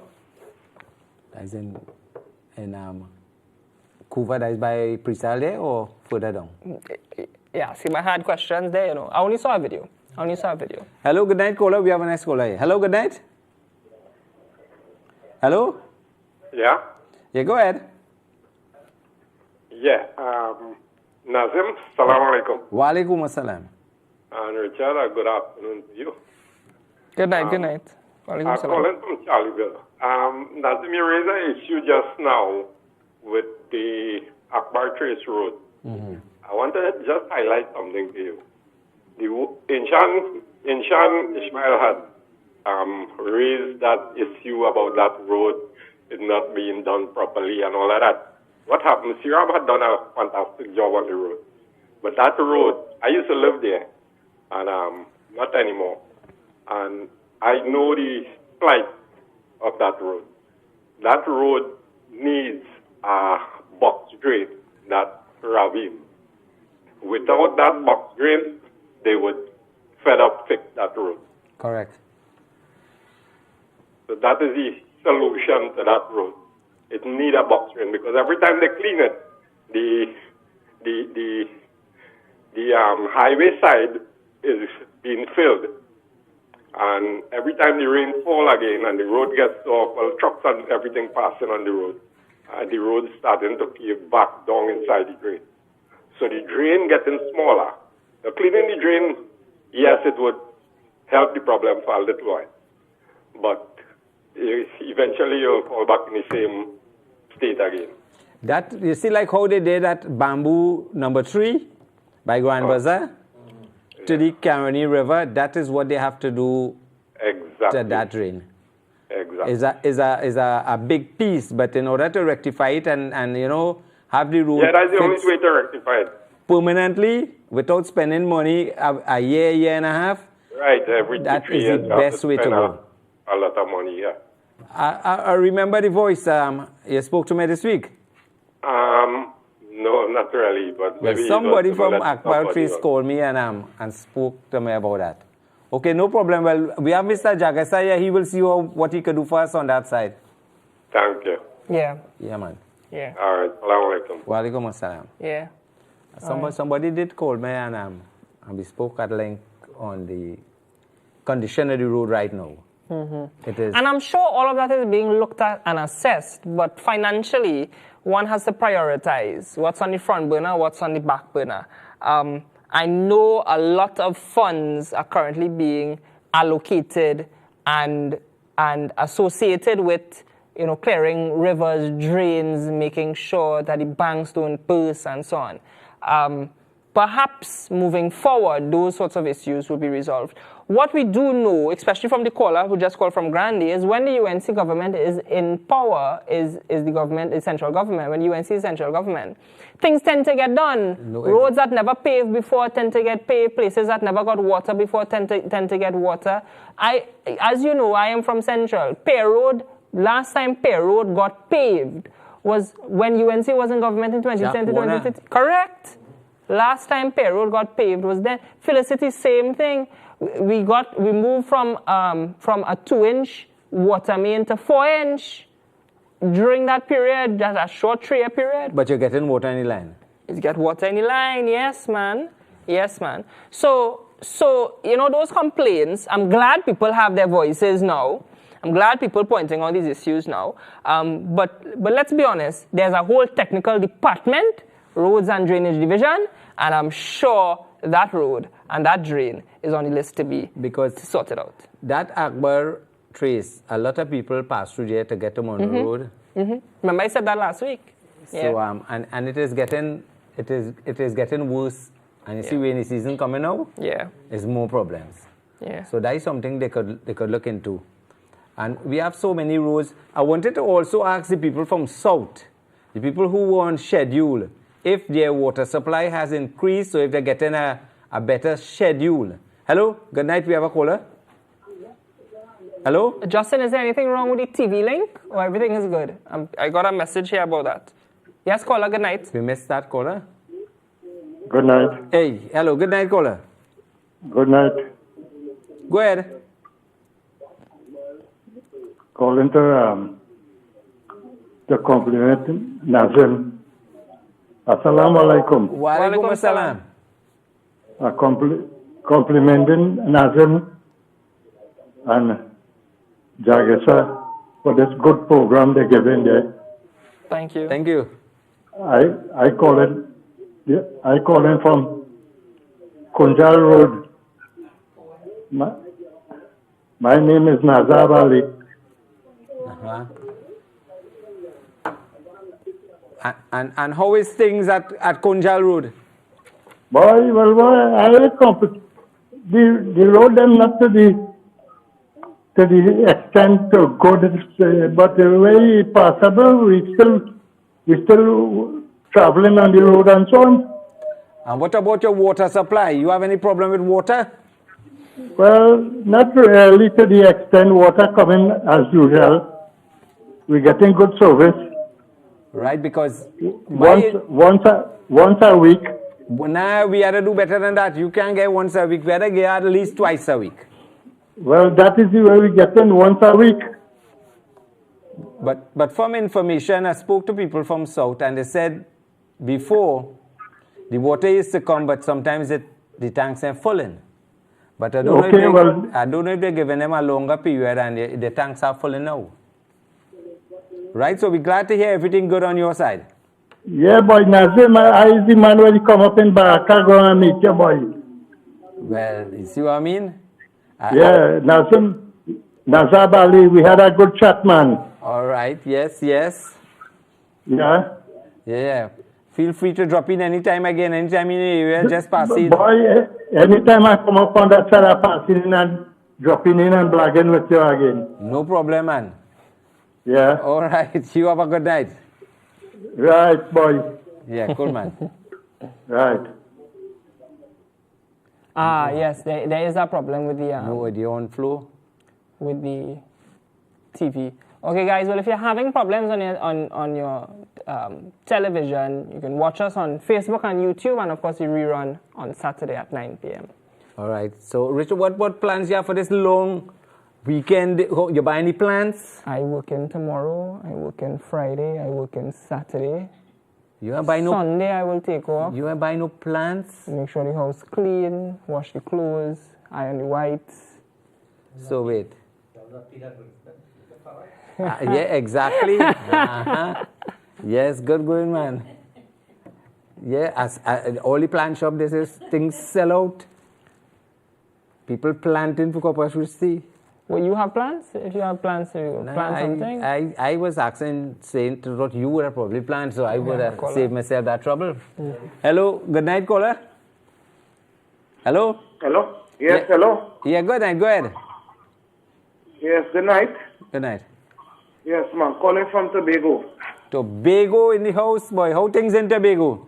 That's in Cuba, that is by Prisal there or further down? Yeah, see, I had questions there, you know. I only saw a video. Hello, good night, caller. We have a nice caller here. Hello, good night. Hello? Yeah? Yeah, go ahead. Yeah. Nazim, salam alaikum. Wa alaikum assalam. And Richard, good afternoon to you. Good night, good night. I'm calling from Charlieville. Nazim, you raised an issue just now with the Akbar Trace Road. I want to just highlight something to you. Inshan Ismail had raised that issue about that road is not being done properly and all of that. What happened? Siram had done a fantastic job on the road. But that road, I used to live there, and not anymore. And I know the plight of that road. That road needs a box drain, that ravine. Without that box drain, they would fed up fix that road. Correct. So that is the solution to that road. It needs a box drain because every time they clean it, the highway side is being filled. And every time the rain fall again and the road gets off, well, trucks and everything passing on the road starting to cave back down inside the drain. So the drain getting smaller. Now, cleaning the drain, yes, it would help the problem for a little while. But eventually you'll fall back in the same state again. That, you see like how they did at Bamboo number 3 by Grand Bazaar to the Caroni River, that is what they have to do to that drain. Exactly. Is a big piece, but in order to rectify it and you know, have the road that's the only way to rectify it. Permanently, without spending money a year and a half. Right, every 2-3 years. That is the best way to go. A lot of money, yeah. I remember the voice. You spoke to me this week. No, not really, but maybe somebody from Akbar Trace called me and spoke to me about that. Okay, no problem. Well, we have Mr. Jagasa here. He will see what he can do for us on that side. Thank you. Yeah. Yeah, man. Yeah. All right. Assalamu alaikum. Wa alaikum assalam. Yeah. Somebody did call me and we spoke at length on the condition of the road right now. It is. And I'm sure all of that is being looked at and assessed, but financially, one has to prioritize what's on the front burner, what's on the back burner. I know a lot of funds are currently being allocated and associated with, you know, clearing rivers, drains, making sure that the banks don't burst and so on. perhaps moving forward, those sorts of issues will be resolved. What we do know, especially from the caller who just called from Grandy, is when the UNC government is in power, is the government, is central government, when UNC is central government, things tend to get done. Roads that never paved before tend to get paved, places that never got water before tend to get water. As you know, I am from Central. Pear Road, last time Pear Road got paved was when UNC was in government in 2010 to 2015. Correct. Last time Pear Road got paved was then. Felicity, same thing. We moved from a 2-inch water main to 4-inch during that period, just a short 3-year period. But you're getting water in the line. You get water in the line, yes, man. Yes, man. So you know, those complaints, I'm glad people have their voices now. I'm glad people pointing on these issues now. But let's be honest, there's a whole technical department, roads and drainage division, and I'm sure that road and that drain is on the list to be sorted out. That Akbar trace, a lot of people pass through there to get to Monroe Road. Remember I said that last week. So and it is getting worse. And you see when the season coming out, it's more problems. Yeah. So that is something they could look into. And we have so many roads. I wanted to also ask the people from South, the people who were on schedule, if their water supply has increased, so if they're getting a better schedule. Hello, good night, we have a caller. Hello? Justin, is there anything wrong with the TV link, or everything is good? I got a message here about that. Yes, caller, good night. We missed that caller. Good night. Hey, hello, good night, caller. Good night. Go ahead. Calling to compliment Nazim. Assalamu alaikum. Wa alaikum assalam. Complimenting Nazim and Jagesa for this good program they're giving there. Thank you. Thank you. I call in from Kunjal Road. My name is Nazab Ali. And how is things at Kunjal Road? Boy, I the road them not to the extent to good, but the way possible, we still traveling on the road and so on. And what about your water supply? You have any problem with water? Well, not really to the extent water coming as usual. We're getting good service. Right, because once a week. Now we have to do better than that. You can't get once a week. We have to get at least twice a week. Well, that is the way we get in once a week. But from information, I spoke to people from South, and they said before the water used to come, but sometimes the tanks are filling. But I don't know if they're giving them a longer period, and the tanks are filling now. Right, so we're glad to hear everything good on your side. Yeah, boy, Nazim, I is the man when you come up in Baraka, go and meet you, boy. Well, you see what I mean? Yeah, Nazim, Nazab Ali, we had a good chat, man. All right, yes. Yeah? Feel free to drop in anytime again, anytime in the area, just pass in. Boy, anytime I come up on that side, I pass in and dropping in and blagging with you again. No problem, man. Yeah. All right, you have a good night. Right, boy. Yeah, cool, man. Right. Yes, there is a problem with the... no audio on flow? With the TV. Okay, guys, well, if you're having problems on your television, you can watch us on Facebook and YouTube, and of course, we rerun on Saturday at 9 p.m. All right. So, Richard, what plans you have for this long weekend? You buy any plans? I work in tomorrow. I work in Friday. I work in Saturday. You are buying Sunday I will take off. You are buying no plans? Make sure the house clean, wash the clothes, iron the whites. So wait. Yeah, exactly. Yes, good going, man. Yeah, as all the plant shop, this is things sell out. People planting for Corpus Christi. Well, you have plans? If you have plans, you plan something? I was saying to what you would have probably planned, so I would have saved myself that trouble. Hello, good night, caller. Hello? Hello? Yes, Yeah. hello? Yeah, good night. Go ahead. Yes, good night. Good night. Yes, man, calling from Tobago. Tobago in the house, boy. How things in Tobago?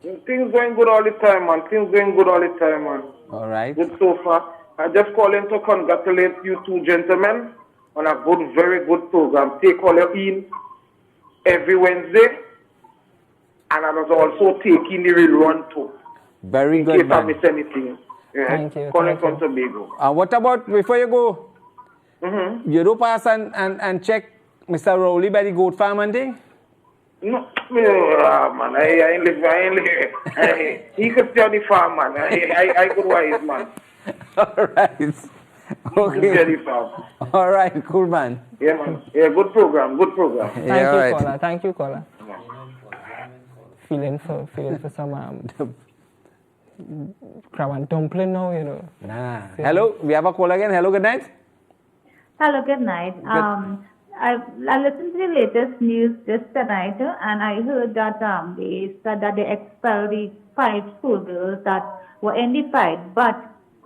Things going good all the time, man. Things going good all the time, man. All right. Good so far. I just calling to congratulate you two gentlemen on a good, very good program. Take all your in every Wednesday. And I was also taking the real run too. Very in good, case I man. miss anything. Yeah. Thank you. Calling Thank from Tobago. What about, before you go, you don't pass and check Mr. Rowley by the goat farm and thing? No, man, I ain't live. He could stay on the farm, man. I good wise, man. All right. Okay. All right, cool, man. Yeah, man. Yeah, good program, good program. Thank you, caller. Feeling for some crab and dumpling now, you know. Hello, we have a call again. Hello, good night. Hello, good night. I listened to the latest news just tonight, and I heard that they said that they expelled the 5 schoolgirls that were in the fight. But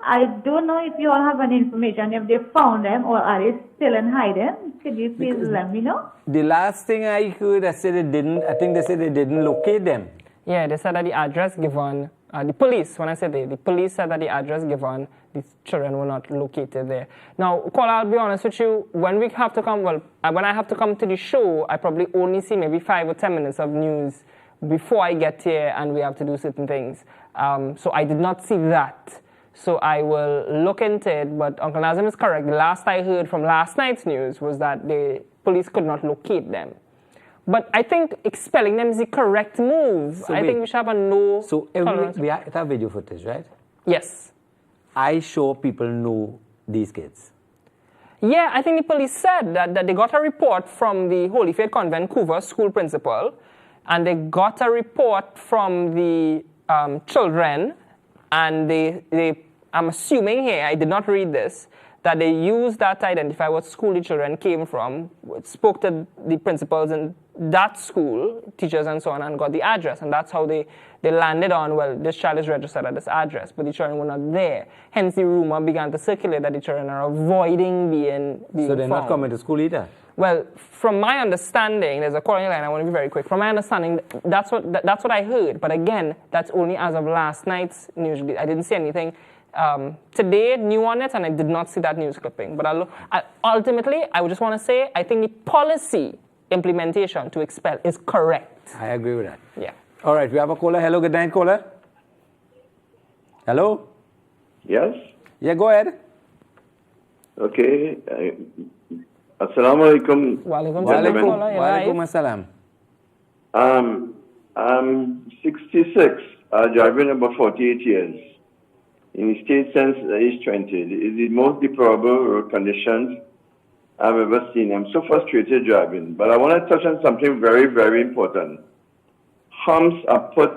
I don't know if you all have any information, if they found them or are they still in hiding. Could you please let me know? The last thing I heard, I said they said they didn't locate them. Yeah, they said that the address given, the police, when I said the police said that the address given, the children were not located there. Now, Caller, I'll be honest with you, when we have to come, when I have to come to the show, I probably only see maybe 5 or 10 minutes of news before I get here and we have to do certain things. So I did not see that. So I will look into it, but Uncle Nazim is correct. The last I heard from last night's news was that the police could not locate them. But I think expelling them is the correct move. So I think we should have a no tolerance. We have video footage, right? Yes. I sure people know these kids. Yeah, I think the police said that they got a report from the Holy Faith Convent Vancouver school principal, and they got a report from the children, and they I'm assuming here, I did not read this, that they used that to identify what school the children came from, spoke to the principals in that school, teachers and so on, and got the address. And that's how they landed on, well, this child is registered at this address, but the children were not there. Hence the rumor began to circulate that the children are avoiding being So they're not found. coming to school either? Well, from my understanding, there's a calling line, I want to be very quick. From my understanding, that's what I heard. But again, that's only as of last night's news. I didn't see anything today new on it, and I did not see that news clipping. But ultimately, I would just want to say, I think the policy implementation to expel is correct. I agree with that. Yeah. All right, we have a caller. Hello, good night, caller. Hello? Yes? Yeah, go ahead. Okay. Assalamu alaikum. Walaikum assalam. I'm 66, driving about 48 years. In the state since age 20. It's the most deplorable road conditions I've ever seen. I'm so frustrated driving. But I want to touch on something very, very important. Humps are put,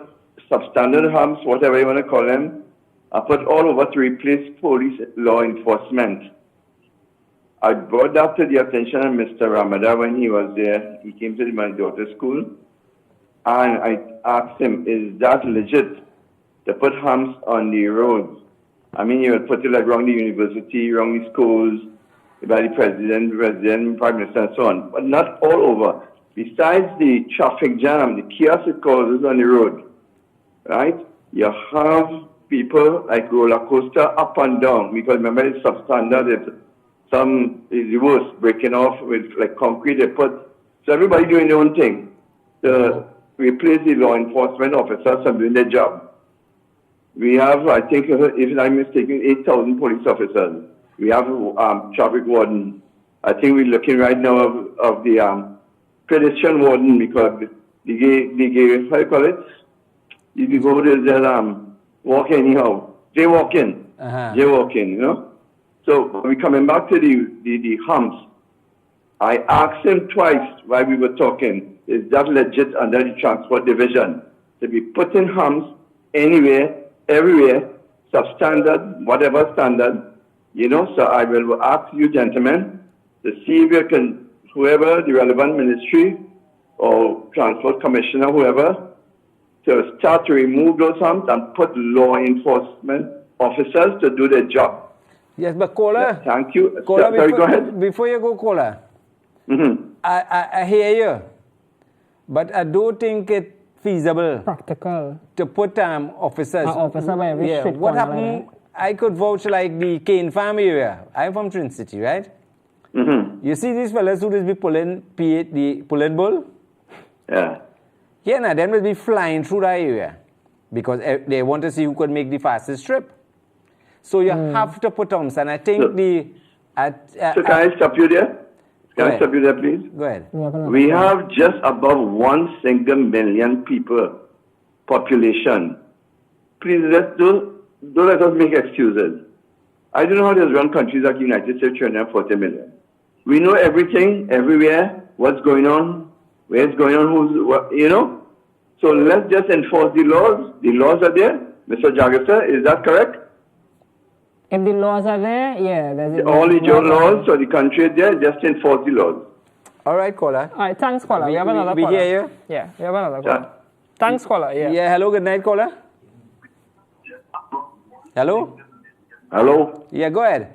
substandard humps, whatever you want to call them, are put all over to replace police law enforcement. I brought that to the attention of Mr. Ramada when he was there. He came to my daughter's school. And I asked him, is that legit to put humps on the roads? I mean, you would put it like around the university, around the schools, by the president, prime minister, and so on, but not all over. Besides the traffic jam, the chaos it causes on the road, right? You have people like roller coaster up and down, because remember it's substandard, some is the worst, breaking off with like concrete they put. So everybody doing their own thing to replace the law enforcement officers from doing their job. We have, I think, if I'm mistaken, 8,000 police officers. We have traffic warden. I think we're looking right now of the pedestrian warden, because the gay, how you call it? You go to walk anyhow, jaywalking, you know? So we're coming back to the humps. I asked him twice while we were talking, is that legit under the transport division to be putting humps anywhere, everywhere, substandard, whatever standard, you know? So I will ask you gentlemen to see if you can, whoever, the relevant ministry or transport commissioner, whoever, to start to remove those humps and put law enforcement officers to do their job. Yes, but caller. Thank you. Caller, Sorry, go ahead. Before you go, caller. I hear you, but I don't think it's feasible. Practical. To put officers. Officer by every street What corner happened? I could vouch like the Kane Farm area. I'm from Trin City, right? You see these fellas who just be pulling the pulling bull? Yeah. Yeah, now them will be flying through that area because they want to see who could make the fastest trip. So you have to put on, and I think so can I stop you there? Can I stop you there, please? Go ahead. We have just above 1 single million people population. Please don't let us make excuses. I don't know how there's run countries like the United States, 340 million. We know everything, everywhere, what's going on, where it's going on, who's, what, you know? So let's just enforce the laws. The laws are there. Mr. Jagger, is that correct? If the laws are there, yeah. All the laws, so the country is there, just enforce the laws. All right, caller. All right, thanks, caller. We have another we caller. hear you. Yeah, we have another caller. Thanks, caller. Yeah. Yeah, hello, good night, caller. Hello? Hello? Yeah, go ahead.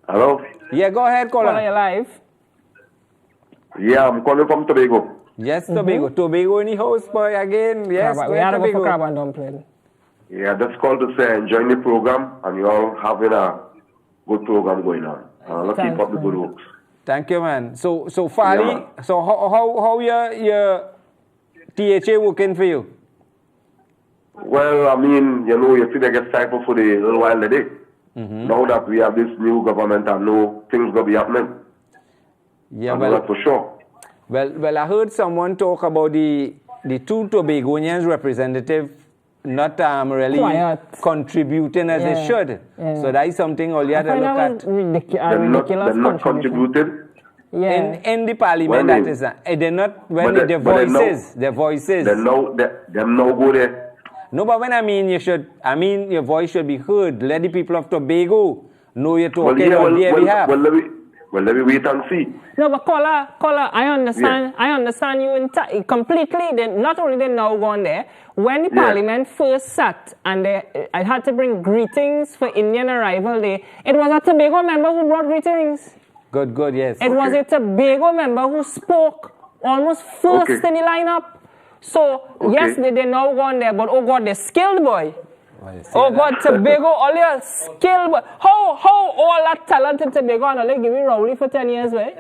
Hello? Yeah, go ahead, caller. Caller, you're live. Yeah, I'm calling from Tobago. Yes, Tobago. Tobago in the house, boy, again. Yes, We had to go for crab and dumpling. Yeah, just called to say enjoying the program and you all having a good program going on. Let's keep up the good works. Thank you, man. So Fali, so how your THA working for you? Well, I mean, you know, you see they get cycle for the little while a day. Now that we have this new government, I know things will be happening. Yeah, I know that for sure. Well, I heard someone talk about the two Tobagonians representative not really contributing as they should. Yeah. So that is something all you have to look at. They're not contributed. Yeah. In the parliament, that is they're not when their voices. They know them no go there. No, but when I mean your voice should be heard. Let the people of Tobago know you're talking on their behalf. Well, let me wait and see. No, but caller, I understand. Yeah. I understand you completely. Not only they now gone there. When the parliament first sat and I had to bring greetings for Indian arrival day, it was a Tobago member who brought greetings. Good, yes. It was a Tobago member who spoke almost first in the lineup. So, yes, they now gone there, but oh God, they're skilled, boy. Oh God, Tobago, all your skill, boy. How all that talent in Tobago and only give me Rowley for 10 years, boy?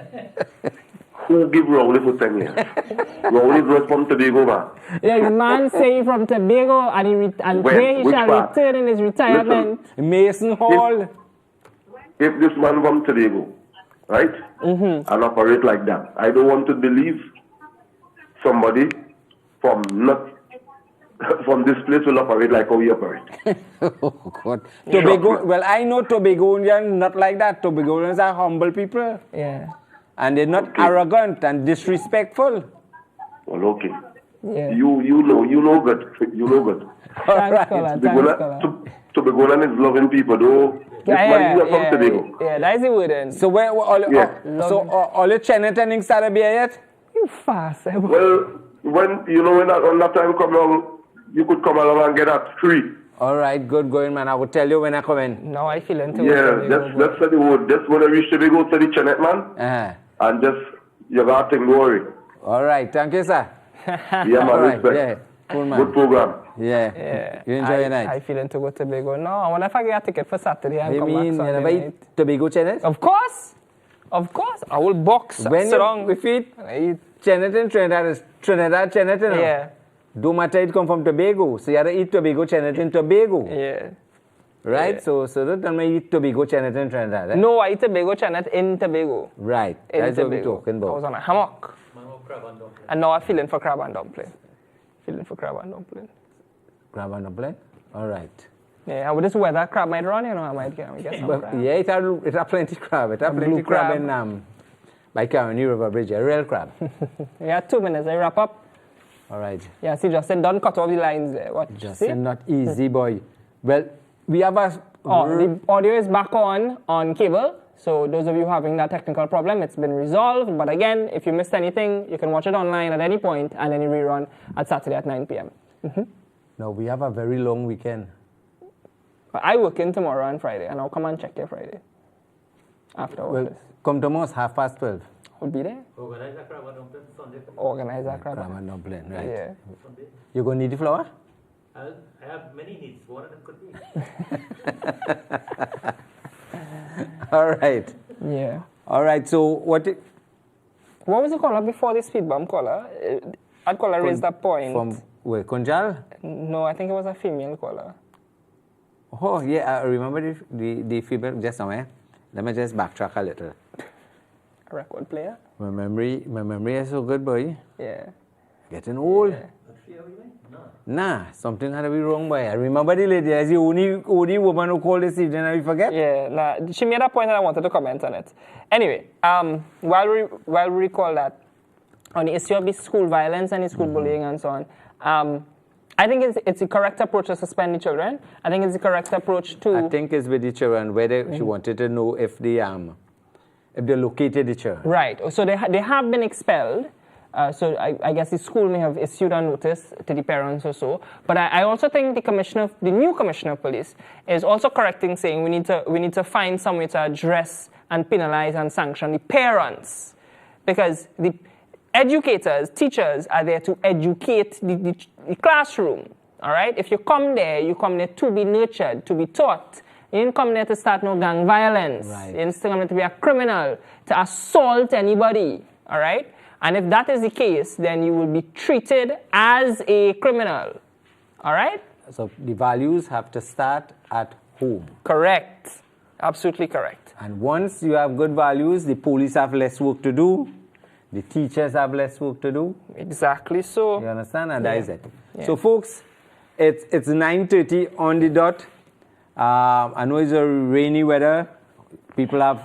Who give Rowley for 10 years? Rowley was from Tobago, man. Yeah, the man say from Tobago and where he shall return in his retirement. Listen, Mason Hall. If this man from Tobago, right, and operate like that, I don't want to believe somebody from this place will operate like how we operate. Oh God. Tobago, well, I know Tobagonians not like that. Tobagonians are humble people. Yeah. And they're not arrogant and disrespectful. Well, okay. Yeah. You know good. You know good. All right. Tobagonian is loving people, though. Yeah, that's the word then. So all your Chinatown started beer yet? You fast. Well, when that time come along, you could come along and get that free. All right, good going, man. I will tell you when I come in. No, I feel into that's the word. That's when I reach Tobago to the Chenet, man. And just, you got to worry. All right, thank you, sir. Yeah, man, respect. Yeah. Cool, man. Good program. Yeah. You enjoy your night. I feel into go to Tobago. No, I want to get a ticket for Saturday and you come mean, back Sunday you never eat Tobago Chenet? Of course. I will box. When you eat Chenet Trinidad is Trinidad Chenet, no? Yeah. Do matter it come from Tobago. So you have to eat Tobago Chenet in Tobago. Yeah. Right? Yeah. So that time I eat Tobago Chenet in Trinidad. Right? No, I eat Tobago Chenet in Tobago. Right. That's what we're talking about. I was on a hammock. And now I'm feeling for crab and dumpling. Crab and dumpling? All right. Yeah, with this weather, crab might run, I might get some crab. Yeah, it have plenty crab. It have plenty crab in by Caroni River Bridge, a real crab. Yeah, 2 minutes, I wrap up. All right. Yeah, see, Justin, don't cut off the lines there. What? Justin, not easy, boy. Well, we have a... the audio is back on cable. So those of you having that technical problem, it's been resolved. But again, if you missed anything, you can watch it online at any point and any rerun at Saturday at 9 p.m. No, we have a very long weekend. But I work in tomorrow and Friday, and I'll come and check you Friday. After all this. Come tomorrow, 12:30. Would be there? Organize a crab and dumpling Sunday. Organize a crab and dumpling, right. Yeah. Sunday. You going to need the flour? I have many needs. One of them could be. All right. Yeah. All right, so what was the caller before the speed bump caller? That caller raised that point. From where, Kunjal? No, I think it was a female caller. Oh, yeah, I remember the female just now, eh? Let me just backtrack a little. A record player? My memory is so good, boy. Yeah. Getting old. Yeah. Nah, something had to be wrong, boy. I remember the lady as the only woman who called this evening and we forget. Yeah, nah, she made a point and I wanted to comment on it. Anyway, while we recall that, on the issue of the school violence and the school bullying and so on, I think it's the correct approach to suspend the children. I think it's the correct approach to... I think it's with the children, whether she wanted to know if they located the children. Right, so they have been expelled. So I guess the school may have issued a notice to the parents or so. But I also think the new commissioner of police is also correcting, saying we need to find some way to address and penalize and sanction the parents. Because the educators, teachers are there to educate the classroom, all right? If you come there to be nurtured, to be taught. You didn't come there to start no gang violence. Right. You didn't come there to be a criminal, to assault anybody, all right? And if that is the case, then you will be treated as a criminal, all right? So the values have to start at home. Correct. Absolutely correct. And once you have good values, the police have less work to do. The teachers have less work to do. Exactly so. You understand? And that is it. Yeah. So, folks, it's 9:30 on the dot. I know it's a rainy weather. People have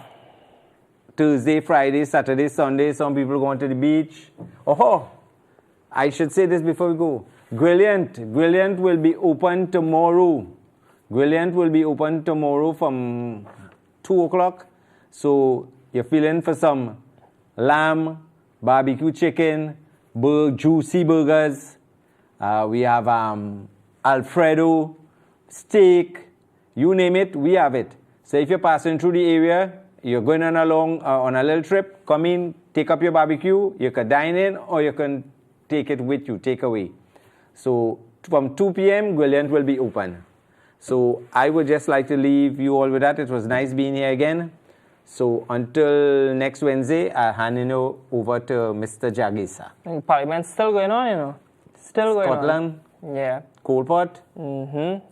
Thursday, Friday, Saturday, Sunday. Some people going to the beach. Oh, I should say this before we go. Brilliant will be open tomorrow. Brilliant will be open tomorrow from 2 o'clock. So, you're feeling for some lamb, barbecue chicken, juicy burgers. We have Alfredo, steak, you name it, we have it. So if you're passing through the area, you're going on a little trip, come in, take up your barbecue, you can dine in or you can take it with you, take away. So from 2 p.m., Brilliant will be open. So I would just like to leave you all with that. It was nice being here again. So until next Wednesday, I'll hand it over to Mr. Jagisa. And Parliament's still going on, you know. Still going Scotland. on. Yeah. Coalpot.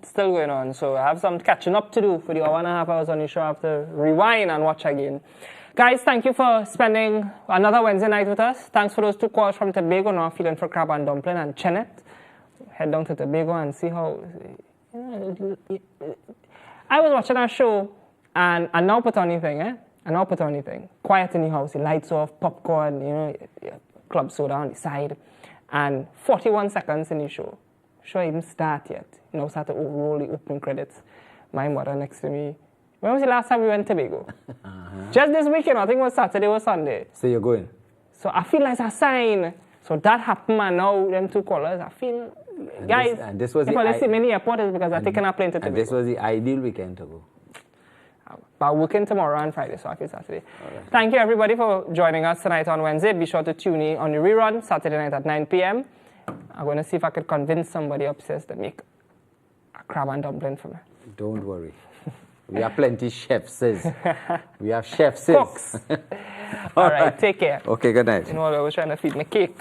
Still going on. So I have some catching up to do for the 1.5 hours on the show. I have to rewind and watch again. Guys, thank you for spending another Wednesday night with us. Thanks for those 2 calls from Tobago. Now feeling for crab and dumpling and Chenet. Head down to Tobago and see how... I was watching our show and I now put on anything, Quiet in the house, the lights off, popcorn, club soda on the side. And 41 seconds in the show. Show even start yet. Start to roll the opening credits. My mother next to me. When was the last time we went to Tobago? Just this weekend, I think it was Saturday or Sunday. So you're going? So I feel like it's a sign. So that happened and now them 2 callers, I feel... Guys, if I see many airport is because I've taken a plane to Tobago. And this was the ideal weekend to go. But working tomorrow and Friday, so I feel Saturday. Right. Thank you everybody for joining us tonight on Wednesday. Be sure to tune in on the rerun Saturday night at 9 p.m. I'm going to see if I could convince somebody upstairs to make a crab and dumpling for me. Don't worry. We have plenty chefs. We have chefs. Cooks. All right, take care. Okay, good night. I was trying to feed my cake.